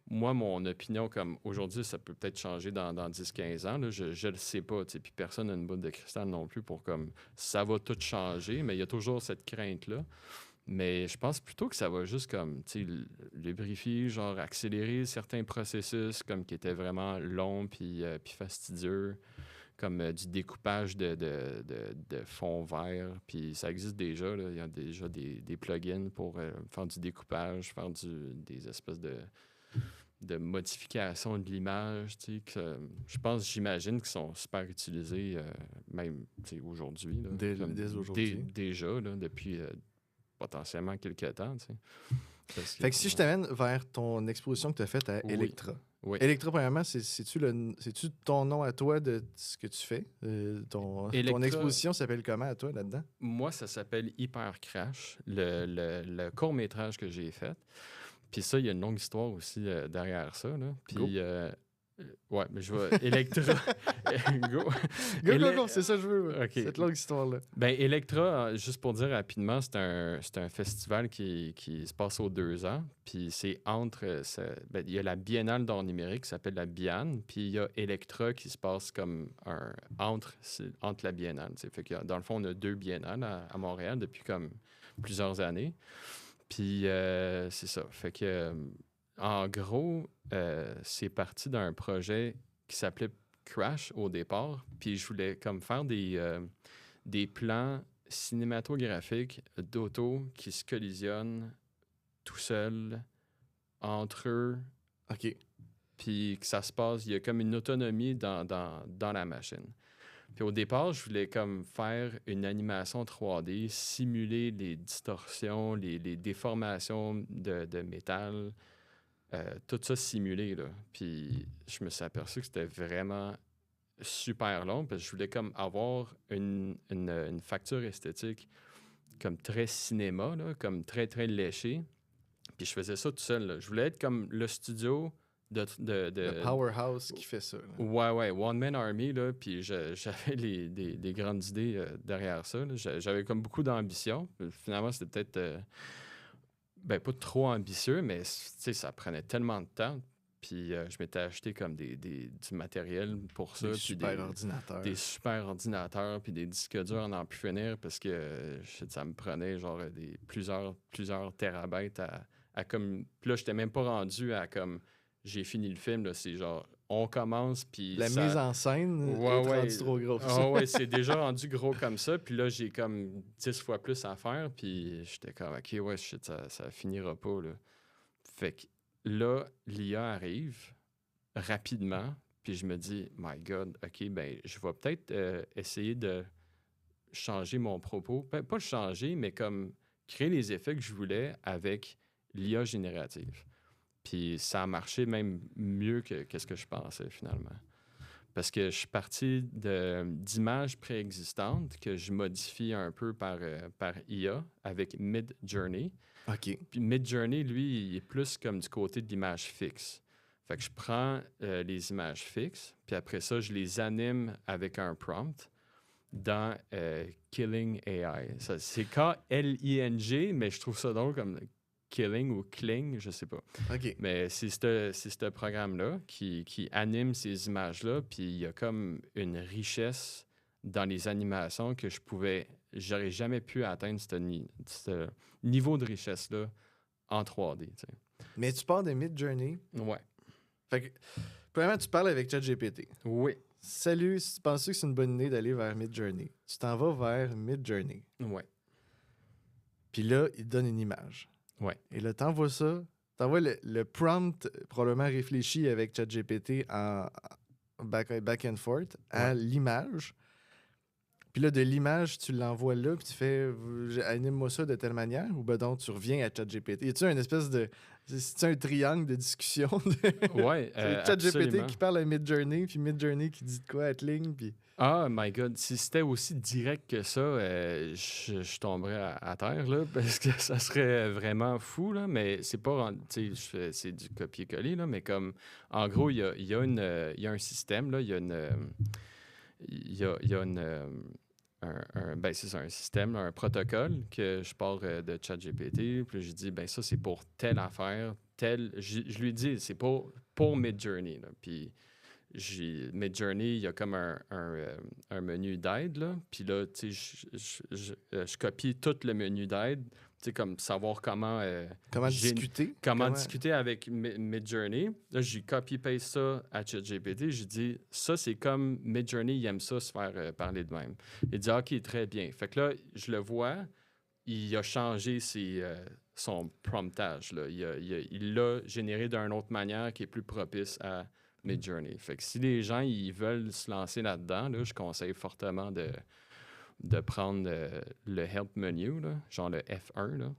moi, mon opinion, comme aujourd'hui, ça peut peut-être changer dans 10-15 ans. Là, je le sais pas. Puis personne n'a une boule de cristal non plus pour comme ça va tout changer, mais il y a toujours cette crainte-là. Mais je pense plutôt que ça va juste comme lubrifier, genre accélérer certains processus comme qui étaient vraiment longs puis fastidieux, comme du découpage de fond vert. Puis ça existe déjà. Là. Il y a déjà des plugins pour faire du découpage, faire des espèces de modification de l'image, tu sais, que j'imagine qu'ils sont super utilisés même aujourd'hui. Là, dès aujourd'hui. Déjà, là, depuis potentiellement quelques temps, tu sais. Fait que si je t'amène vers ton exposition que tu as faite à Electra. Oui. Electra, premièrement, c'est-tu ton nom à toi de ce que tu fais? Ton exposition s'appelle comment à toi là-dedans? Moi, ça s'appelle Hyper Crash, le court-métrage que j'ai fait. Puis ça, il y a une longue histoire aussi derrière ça. Là. Puis, ouais, mais je vais... Electra... Go, c'est ça que je veux, okay. Cette longue histoire-là. Ben Electra, juste pour dire rapidement, c'est un festival qui se passe aux 2 ans. Puis c'est entre... il y a la Biennale d'art numérique qui s'appelle la Bienne, puis il y a Electra qui se passe comme entre la Biennale. T'sais. Fait que dans le fond, on a 2 biennales à Montréal depuis comme plusieurs années. Puis c'est ça. Fait que, en gros, c'est parti d'un projet qui s'appelait Crash au départ. Puis je voulais comme faire des plans cinématographiques d'autos qui se collisionnent tout seuls entre eux. OK. Puis que ça se passe, il y a comme une autonomie dans la machine. Puis au départ, je voulais comme faire une animation 3D, simuler les distorsions, les déformations de métal, tout ça simulé, là. Puis je me suis aperçu que c'était vraiment super long, parce que je voulais comme avoir une facture esthétique comme très cinéma, là, comme très, très léchée. Puis je faisais ça tout seul, là. Je voulais être comme le studio... Le powerhouse qui fait ça. Là. Ouais, One Man Army, là, puis j'avais des grandes idées derrière ça. Là. J'avais comme beaucoup d'ambition. Finalement, c'était peut-être pas trop ambitieux, mais ça prenait tellement de temps. Puis je m'étais acheté comme du matériel pour ça. Des super ordinateurs. Des super ordinateurs, puis des disques durs à n'en plus finir, parce que ça me prenait genre plusieurs terabytes à comme... Puis là, j'étais même pas rendu à comme... J'ai fini le film, là, c'est genre, on commence, puis la mise en scène est rendue trop grosse. Ouais, c'est déjà rendu gros comme ça, puis là, j'ai comme 10 fois plus à faire, puis j'étais comme, OK, ouais, shit, ça finira pas, là. Fait que là, l'IA arrive rapidement, puis je me dis, my God, OK, ben je vais peut-être essayer de changer mon propos. Pas le changer, mais comme créer les effets que je voulais avec l'IA générative. Puis ça a marché même mieux que ce que je pensais, finalement. Parce que je suis parti d'images préexistantes que je modifie un peu par IA avec Midjourney. OK. Puis Midjourney, lui, il est plus comme du côté de l'image fixe. Fait que je prends les images fixes, puis après ça, je les anime avec un prompt dans Killing AI. Ça, c'est K-L-I-N-G, mais je trouve ça donc comme... Killing ou Kling, je sais pas. OK. Mais c'est ce programme-là qui anime ces images-là, puis il y a comme une richesse dans les animations que j'aurais jamais pu atteindre ce niveau de richesse-là en 3D. T'sais. Mais tu pars de Midjourney. Ouais. Fait que Premièrement, tu parles avec ChatGPT. Oui. Salut, si tu penses que c'est une bonne idée d'aller vers Midjourney, tu t'en vas vers Midjourney. Ouais. Puis là, il te donne une image. Ouais. Et là, t'envoies ça, t'envoies le prompt probablement réfléchi avec ChatGPT en back and forth à l'image. Puis là, de l'image, tu l'envoies là, puis tu fais anime-moi ça de telle manière, ou ben donc tu reviens à ChatGPT. Y a-tu une espèce de. C'est un triangle de discussion? Ouais, ChatGPT qui parle à Midjourney, puis Midjourney qui dit de quoi à Tling, puis. Ah, my God. Si c'était aussi direct que ça, je tomberais à terre, là, parce que ça serait vraiment fou, là, mais c'est pas... Tu sais, c'est du copier-coller, là, mais comme... En gros, il y a un système, là, il y a une... Il y a ben c'est ça, un système, là, un protocole que je pars de ChatGPT, puis je dis, ben ça, c'est pour telle affaire, telle... Je lui dis, c'est pour Midjourney, là, puis... Midjourney, il y a comme un menu d'aide, là. Puis là, tu sais, je copie tout le menu d'aide, tu sais, comme savoir comment... Comment discuter. Comment discuter avec Midjourney. Là, j'ai copie-paste ça à ChatGPT. J'ai dit, ça, c'est comme Midjourney, il aime ça se faire parler de même. Il dit, OK, très bien. Fait que là, je le vois, il a changé son promptage, là. Il l'a généré d'une autre manière qui est plus propice à Midjourney. Fait que si les gens ils veulent se lancer là-dedans, là, je conseille fortement de prendre le Help menu, là, genre le F1, là,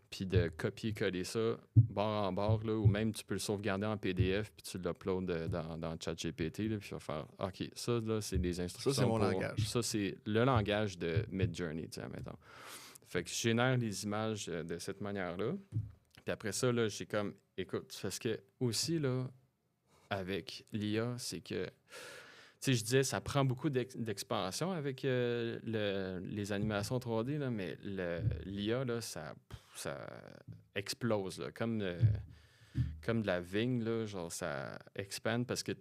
puis de copier-coller ça bord en bord, là, ou même tu peux le sauvegarder en PDF puis tu l'uploades dans ChatGPT, là, puis tu vas faire « OK, ça, là, c'est des instructions. » Ça, c'est mon langage. Ça, c'est le langage de Midjourney, tiens, mettons. Fait que je génère les images de cette manière-là. Puis après ça, là, j'ai comme « Écoute, parce que aussi, là, avec l'IA, c'est que, tu sais, je disais, ça prend beaucoup d'expansion avec les animations 3D, là, mais l'IA, là, ça explose, là, comme de la vigne, là, genre, ça expande parce que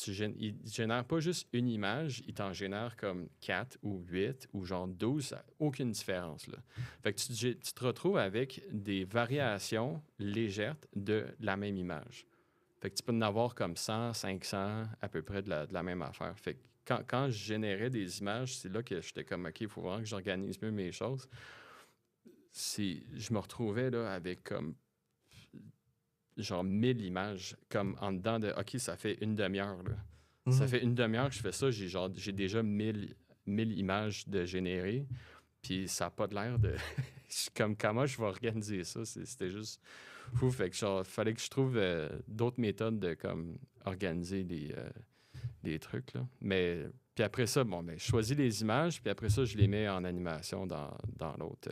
il génère pas juste une image, il t'en génère comme 4 ou 8 ou genre 12, ça n'a aucune différence, là. Fait que tu te retrouves avec des variations légères de la même image. Fait que tu peux en avoir comme 100, 500, à peu près de la même affaire. Fait que quand je générais des images, c'est là que j'étais comme, OK, il faut vraiment que j'organise mieux mes choses. Je me retrouvais là avec comme genre 1000 images, comme en dedans de, OK, ça fait une demi-heure, là. Mm-hmm. Ça fait une demi-heure que je fais ça, j'ai déjà 1000 images de générer, puis ça n'a pas de l'air de... comme comment je vais organiser ça, c'était juste... fou. Fait que genre, fallait que je trouve d'autres méthodes de comme organiser des trucs, là. Mais puis après ça, bon, ben, je choisis les images, puis après ça, je les mets en animation dans l'autre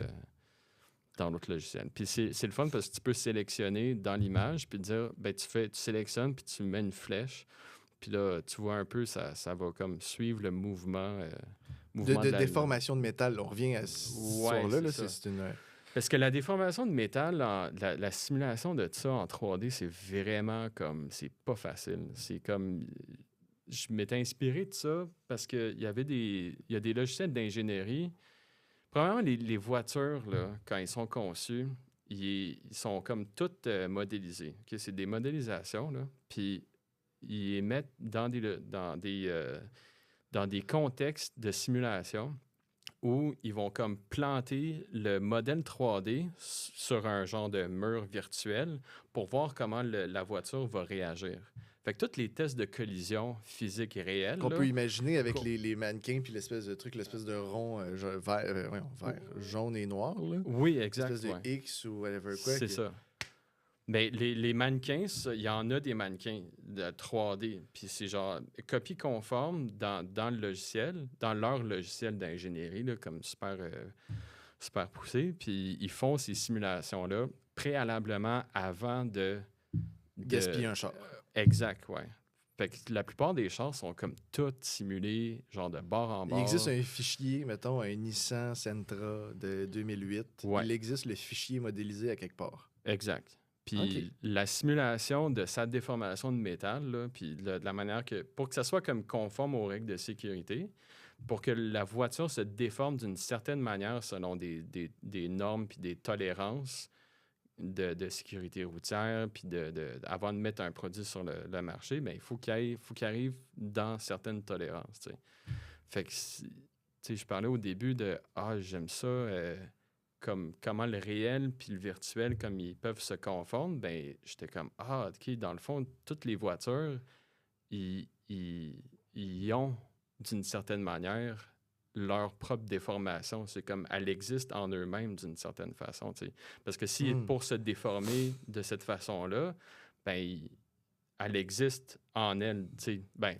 logiciel. Puis c'est le fun parce que tu peux sélectionner dans l'image, puis dire, ben, tu sélectionnes, puis tu mets une flèche, puis là, tu vois un peu, ça va comme suivre le mouvement de déformation de métal. On revient à là, c'est une... Parce que la déformation de métal, la simulation de ça en 3D, c'est vraiment comme... C'est pas facile. C'est comme... Je m'étais inspiré de ça parce qu'il y a des logiciels d'ingénierie. Premièrement, les voitures, là, quand ils sont conçus, ils sont comme toutes modélisées. Okay? C'est des modélisations, là. Puis ils les mettent dans des contextes de simulation où ils vont comme planter le modèle 3D sur un genre de mur virtuel pour voir comment la voiture va réagir. Fait que tous les tests de collision physique et réelle... Qu'on peut imaginer avec les mannequins puis l'espèce de truc, l'espèce de rond vert, jaune et noir. Là. Oui, exact. L'espèce de X ou whatever quoi. C'est ça. Mais les mannequins, il y en a des mannequins de 3D. Puis c'est genre copie conforme dans le logiciel, dans leur logiciel d'ingénierie, là, comme super poussé. Puis ils font ces simulations-là préalablement avant de gaspiller un char. Exact, ouais. Fait que la plupart des chars sont comme toutes simulées, genre de bord en bord. Il existe un fichier, mettons, un Nissan Sentra de 2008. Ouais. Il existe le fichier modélisé à quelque part. Exact. Puis la simulation de sa déformation de métal, là, puis de la manière que... Pour que ça soit comme conforme aux règles de sécurité, pour que la voiture se déforme d'une certaine manière selon des normes puis des tolérances de sécurité routière, puis avant de mettre un produit sur le marché, ben, il faut qu'il arrive dans certaines tolérances. T'sais. Fait que, je parlais au début de « Ah, j'aime ça, comme comment le réel puis le virtuel, comme ils peuvent se confondre. » Ben, j'étais comme « Ah, OK, dans le fond, toutes les voitures, ils ont, d'une certaine manière, leur propre déformation. C'est comme, elle existe en eux-mêmes d'une certaine façon, tu sais. Parce que si pour se déformer de cette façon-là, ben, elle existe en elle, tu sais. Ben,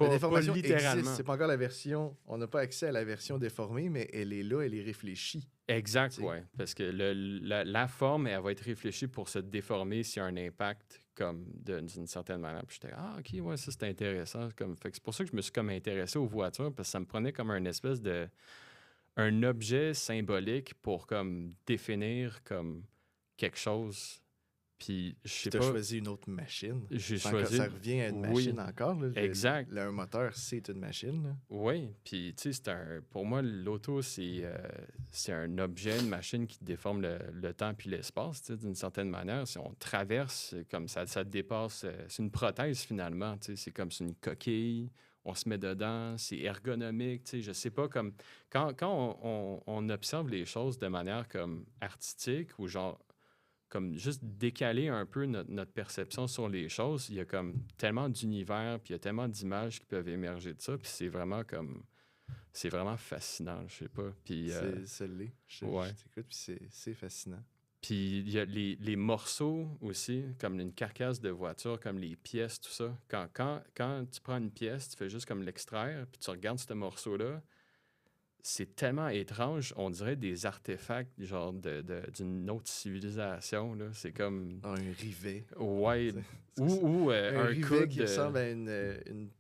la pas déformation littéralement. existe. C'est pas encore la version... On n'a pas accès à la version déformée, mais elle est là, elle est réfléchie. Exact, oui. Parce que la forme, elle va être réfléchie pour se déformer s'il y a un impact comme d'une certaine manière. Puis j'étais, ah, OK, ouais, ça, c'est intéressant. Fait que c'est pour ça que je me suis comme intéressé aux voitures, parce que ça me prenait comme un espèce de... un objet symbolique pour comme définir comme quelque chose. Puis je sais pas... Tu as choisi une autre machine. J'ai choisi... Ça revient à une machine encore. Là. Exact. Un moteur, c'est une machine. Là. Oui, puis tu sais, pour moi, l'auto, c'est un objet, une machine qui déforme le temps puis l'espace, d'une certaine manière. Si on traverse, comme ça dépasse, c'est une prothèse finalement, c'est comme c'est une coquille, on se met dedans, c'est ergonomique, je sais pas, comme quand on observe les choses de manière comme artistique ou genre comme juste décaler un peu notre perception sur les choses. Il y a comme tellement d'univers, puis il y a tellement d'images qui peuvent émerger de ça, puis c'est vraiment comme... C'est vraiment fascinant, je sais pas. Puis, ça l'est. Je t'écoute, puis c'est fascinant. Puis il y a les morceaux aussi, comme une carcasse de voiture, comme les pièces, tout ça. Quand tu prends une pièce, tu fais juste comme l'extraire, puis tu regardes ce morceau-là, c'est tellement étrange, on dirait des artefacts genre d'une autre civilisation. Là. C'est comme... Un rivet. Ouais. Ou un rivet coude qui ressemble à une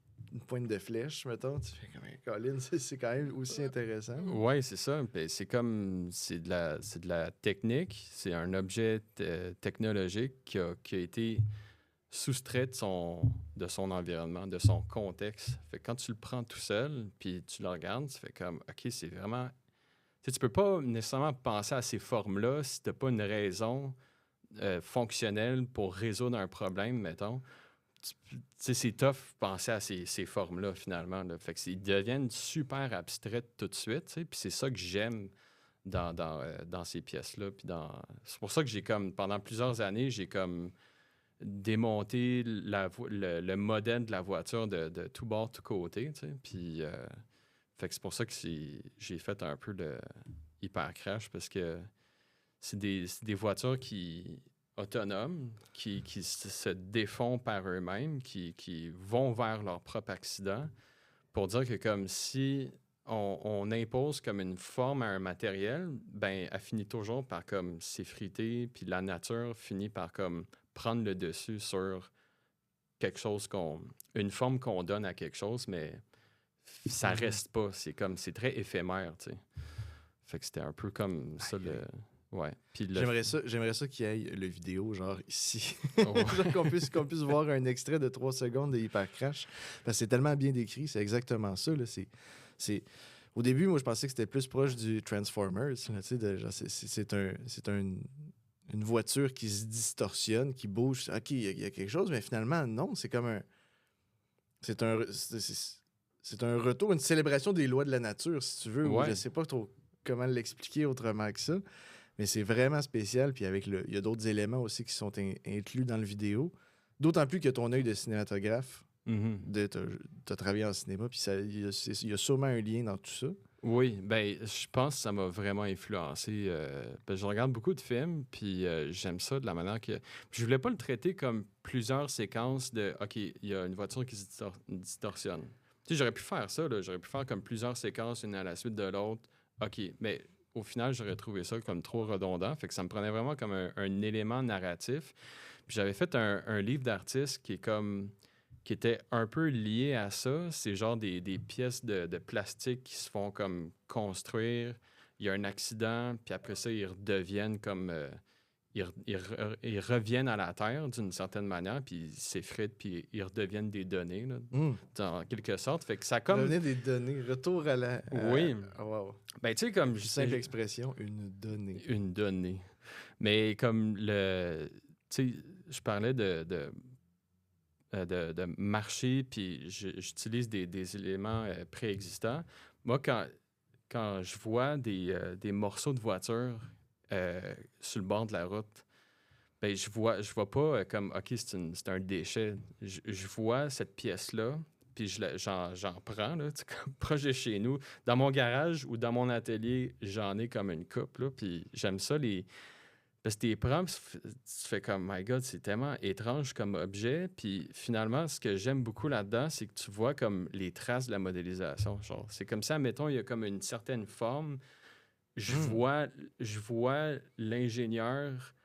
pointe de flèche, mettons. Tu fais comme un Colin, c'est quand même aussi intéressant. Oui, c'est ça. C'est comme... C'est de la technique. C'est un objet technologique qui a été soustrait de son environnement, de son contexte. Fait que quand tu le prends tout seul, puis tu le regardes, tu fais comme, OK, c'est vraiment... Tu peux pas nécessairement penser à ces formes-là si t'as pas une raison fonctionnelle pour résoudre un problème, mettons. C'est tough penser à ces formes-là, finalement. Là. Fait que ils deviennent super abstraites tout de suite, puis c'est ça que j'aime dans ces pièces-là. C'est pour ça que j'ai comme, pendant plusieurs années, j'ai comme démonter le modèle de la voiture de tout bord, tout côté, tu sais. Puis, fait que c'est pour ça que j'ai fait un peu de hyper crash parce que c'est des voitures autonomes qui se défont par eux-mêmes, qui vont vers leur propre accident pour dire que comme si on impose comme une forme à un matériel, ben elle finit toujours par comme s'effriter, puis la nature finit par comme prendre le dessus sur quelque chose une forme qu'on donne à quelque chose, mais ça reste pas. C'est très éphémère, tu sais. Fait que c'était un peu comme ça ouais. Puis j'aimerais ça qu'il y ait le vidéo, genre ici. Genre qu'on puisse voir un extrait de 3 secondes de Hyper Crash. Parce que c'est tellement bien décrit, c'est exactement ça. Là. Au début, moi, je pensais que c'était plus proche du Transformers. C'est une voiture qui se distorsionne, qui bouge. OK, il y a quelque chose, mais finalement, non. C'est comme un... C'est un retour, une célébration des lois de la nature, si tu veux. Ouais. Je sais pas trop comment l'expliquer autrement que ça. Mais c'est vraiment spécial. Puis il y a d'autres éléments aussi qui sont inclus dans le vidéo. D'autant plus que ton œil de cinématographe, t'as travaillé en cinéma, puis il y a sûrement un lien dans tout ça. Oui, ben je pense que ça m'a vraiment influencé. Parce que je regarde beaucoup de films, puis j'aime ça de la manière que... Je voulais pas le traiter comme plusieurs séquences de « OK, il y a une voiture qui se distorsionne ». Tu sais, j'aurais pu faire ça, là. J'aurais pu faire comme plusieurs séquences, une à la suite de l'autre. OK, mais au final, j'aurais trouvé ça comme trop redondant. Fait que ça me prenait vraiment comme un élément narratif. Puis j'avais fait un livre d'artiste qui était un peu lié à ça. C'est genre des pièces de plastique qui se font comme construire. Il y a un accident, puis après ça, ils redeviennent comme... ils reviennent à la Terre d'une certaine manière, puis ils s'effritent, puis ils redeviennent des données, là, en quelque sorte. Fait que ça comme... Revenez des données, retour à la... Oui. Wow. Ben, tu sais, comme... Simple expression, une donnée. Une donnée. Mais comme le... Tu sais, je parlais de marcher, puis j'utilise des éléments préexistants. Moi, quand je vois des morceaux de voiture sur le bord de la route, ben je vois pas comme, OK, c'est un déchet. Je vois cette pièce-là, puis j'en prends, là, tu sais, comme proche de chez nous. Dans mon garage ou dans mon atelier, j'en ai comme une coupe, là, puis j'aime ça, parce que t'es prends, puis tu fais comme, my God, c'est tellement étrange comme objet. Puis finalement, ce que j'aime beaucoup là-dedans, c'est que tu vois comme les traces de la modélisation. Genre, c'est comme ça, mettons, il y a comme une certaine forme. Je vois, je vois l'ingénieur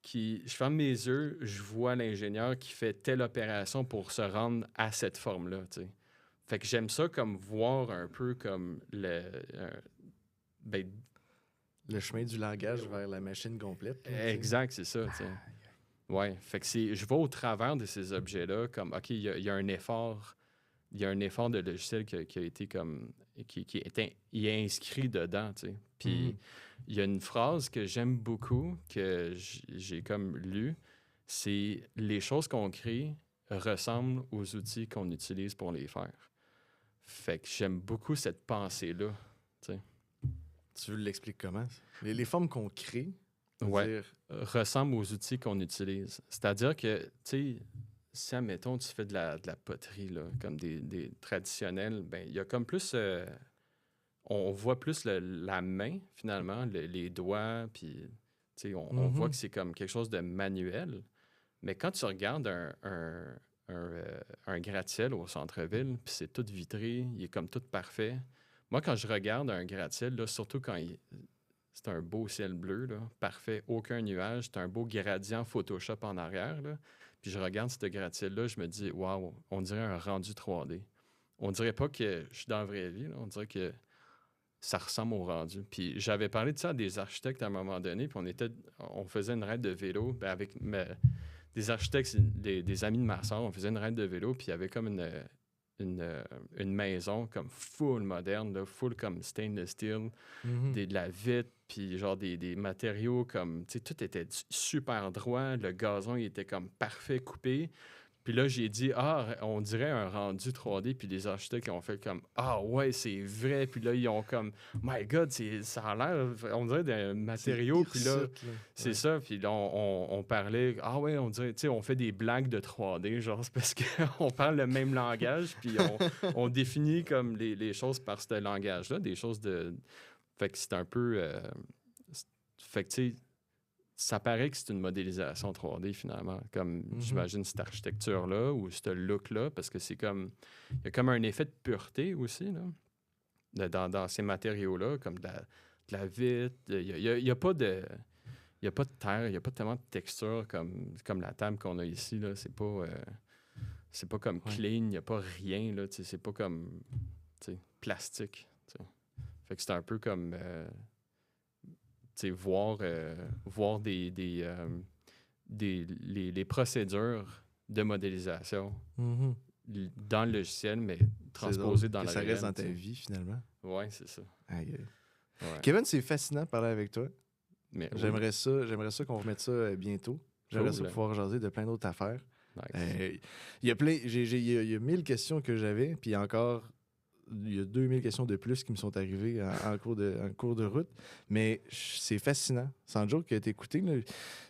qui... Je ferme mes yeux, je vois l'ingénieur qui fait telle opération pour se rendre à cette forme-là, tu sais. Fait que j'aime ça comme voir un peu comme ben, Le chemin du langage vers la machine complète. Là, exact, c'est ça, tu sais. Ouais, fait que je vais au travers de ces objets-là, comme, OK, il y a un effort, il y a un effort de logiciel qui a été comme, il est inscrit dedans, tu sais. Puis, il y a une phrase que j'aime beaucoup, que j'ai comme lu, c'est « Les choses qu'on crée ressemblent aux outils qu'on utilise pour les faire ». Fait que j'aime beaucoup cette pensée-là, tu sais. Tu veux l'expliquer comment? Les formes qu'on crée, Ouais, dire... ressemblent aux outils qu'on utilise. C'est-à-dire que, tu sais, si, admettons, tu fais de la poterie, là, comme des traditionnels, ben il y a comme plus... on voit plus la main, finalement, les doigts, puis, tu sais, on voit que c'est comme quelque chose de manuel. Mais quand tu regardes un gratte-ciel au centre-ville, puis c'est tout vitré, il est comme tout parfait. Moi, quand je regarde un gratte-ciel, là, surtout quand c'est un beau ciel bleu, là, parfait, aucun nuage, c'est un beau gradient Photoshop en arrière, là, puis je regarde ce gratte-ciel-là, je me dis, waouh, on dirait un rendu 3D. On dirait pas que je suis dans la vraie vie, là, on dirait que ça ressemble au rendu. Puis j'avais parlé de ça à des architectes à un moment donné, puis on faisait une raide de vélo avec des architectes, des amis de ma soeur, on faisait une raide de vélo, puis il y avait comme une maison comme full moderne, là, full comme stainless steel, de la vitre, puis genre des matériaux comme, tu sais, tout était super droit, le gazon il était comme parfait coupé. Puis là, j'ai dit, on dirait un rendu 3D. Puis les architectes ont fait comme, ouais, c'est vrai. Puis là, ils ont comme, my God, ça a l'air, on dirait des matériaux. Puis là, c'est ça. Puis là, on parlait, ouais, on dirait, tu sais, on fait des blagues de 3D, genre, c'est parce qu'on parle le même langage. Puis on définit comme les choses par ce langage-là, des choses de. Fait que c'est un peu. Fait que, tu sais, ça paraît que c'est une modélisation 3D finalement, comme j'imagine cette architecture-là ou ce look-là, parce que c'est comme, il y a comme un effet de pureté aussi, là, dans ces matériaux-là, comme de la vitre. Il n'y a pas de... Il n'y a pas de terre, il n'y a pas tellement de texture comme la table qu'on a ici, là. C'est pas comme clean, il n'y a pas rien, là. C'est pas comme plastique. T'sais. Fait que c'est un peu comme... voir les procédures de modélisation dans le logiciel, mais transposées dans la ça réelle. reste dans ta vie, finalement. Oui, c'est ça. Aïe. Ouais. Kevin, c'est fascinant de parler avec toi. Mais, j'aimerais ça qu'on remette ça bientôt. J'aimerais ça pouvoir jaser de plein d'autres affaires. Nice. Il y a 1000 questions que j'avais, puis encore... Il y a 2000 questions de plus qui me sont arrivées en cours de route. Mais c'est fascinant. Sans joke que t'écouté.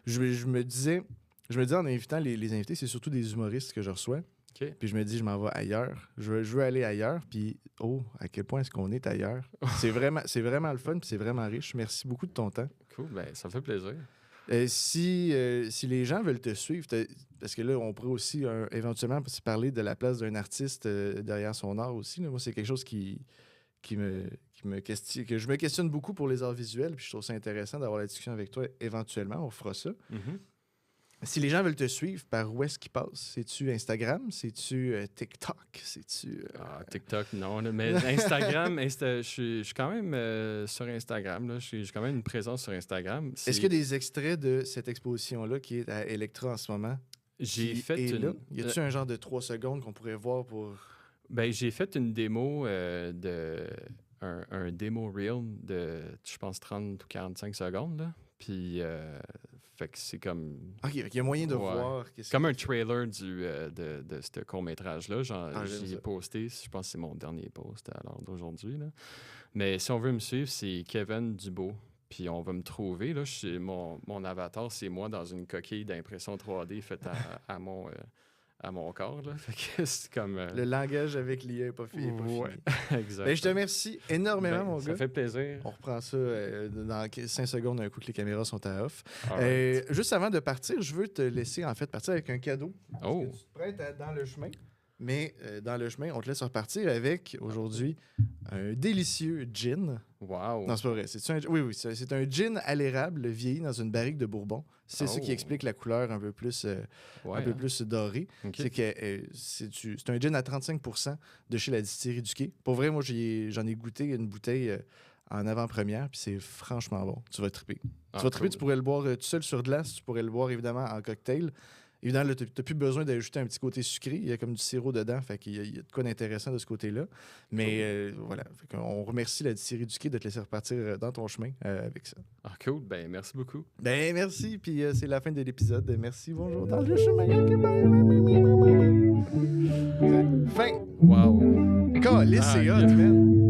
Je me disais en invitant les invités, c'est surtout des humoristes que je reçois. Okay. Puis je me dis, je m'en vais ailleurs. Je veux aller ailleurs. Puis, à quel point est-ce qu'on est ailleurs? C'est vraiment le fun, puis c'est vraiment riche. Merci beaucoup de ton temps. Cool, ben ça me fait plaisir. Si les gens veulent te suivre, parce que là, on pourrait aussi éventuellement parler de la place d'un artiste derrière son art aussi. Là. Moi, c'est quelque chose que je me questionne beaucoup pour les arts visuels, puis je trouve ça intéressant d'avoir la discussion avec toi éventuellement. On fera ça. Si les gens veulent te suivre, par où est-ce qu'ils passent? C'est-tu Instagram? C'est-tu TikTok? C'est-tu... TikTok, non. Là, mais Instagram, je suis quand même sur Instagram. Là. J'ai quand même une présence sur Instagram. Est-ce qu'il y a des extraits de cette exposition-là qui est à Electra en ce moment? J'ai fait une... Y a-tu un genre de 3 secondes qu'on pourrait voir pour... Ben, j'ai fait une démo un démo reel de, je pense, 30 ou 45 secondes. Là. Puis, fait que c'est comme... OK, il y a moyen de Ouais. voir... Comme un trailer de ce court-métrage-là. j'aime J'y ai ça. posté, je pense que c'est mon dernier post à l'heure d'aujourd'hui. Là. Mais si on veut me suivre, c'est Kevin Dubo. Puis on va me trouver. Là, mon avatar, c'est moi dans une coquille d'impression 3D faite à mon corps. Là. Fait que c'est comme... Le langage avec l'IA n'est pas fini. Ouais, exact. Ben, je te remercie énormément, mon ça gars. fait plaisir. On reprend ça dans 5 secondes d'un coup que les caméras sont à off. Alright. Juste avant de partir, je veux te laisser en fait partir avec un cadeau. Oh, Tu te prêtes dans le chemin. Mais dans le chemin, on te laisse repartir avec aujourd'hui un délicieux gin. wow. Non, c'est pas vrai. Oui, c'est un gin à l'érable vieilli dans une barrique de Bourbon. C'est ça qui Oh. explique la couleur un peu plus, Ouais, un peu plus dorée. OK. C'est que c'est un gin à 35% de chez la distillerie du Quai. Pour vrai, moi, j'en ai goûté une bouteille en avant-première, puis c'est franchement bon. Tu vas triper. Tu vas triper, cool. tu pourrais le boire tout seul sur glace, tu pourrais le boire évidemment en cocktail. Évidemment, tu n'as plus besoin d'ajouter un petit côté sucré. Il y a comme du sirop dedans, fait qu'il y a de quoi d'intéressant de ce côté-là. Mais voilà, on remercie la distillerie du Quai de te laisser repartir dans ton chemin avec ça. Ah, cool. Ben, merci beaucoup. Ben merci, puis c'est la fin de l'épisode. Merci, bonjour, dans le chemin. Ok, bye. Fin. Wow. Calisse, c'est Ah, hot, man.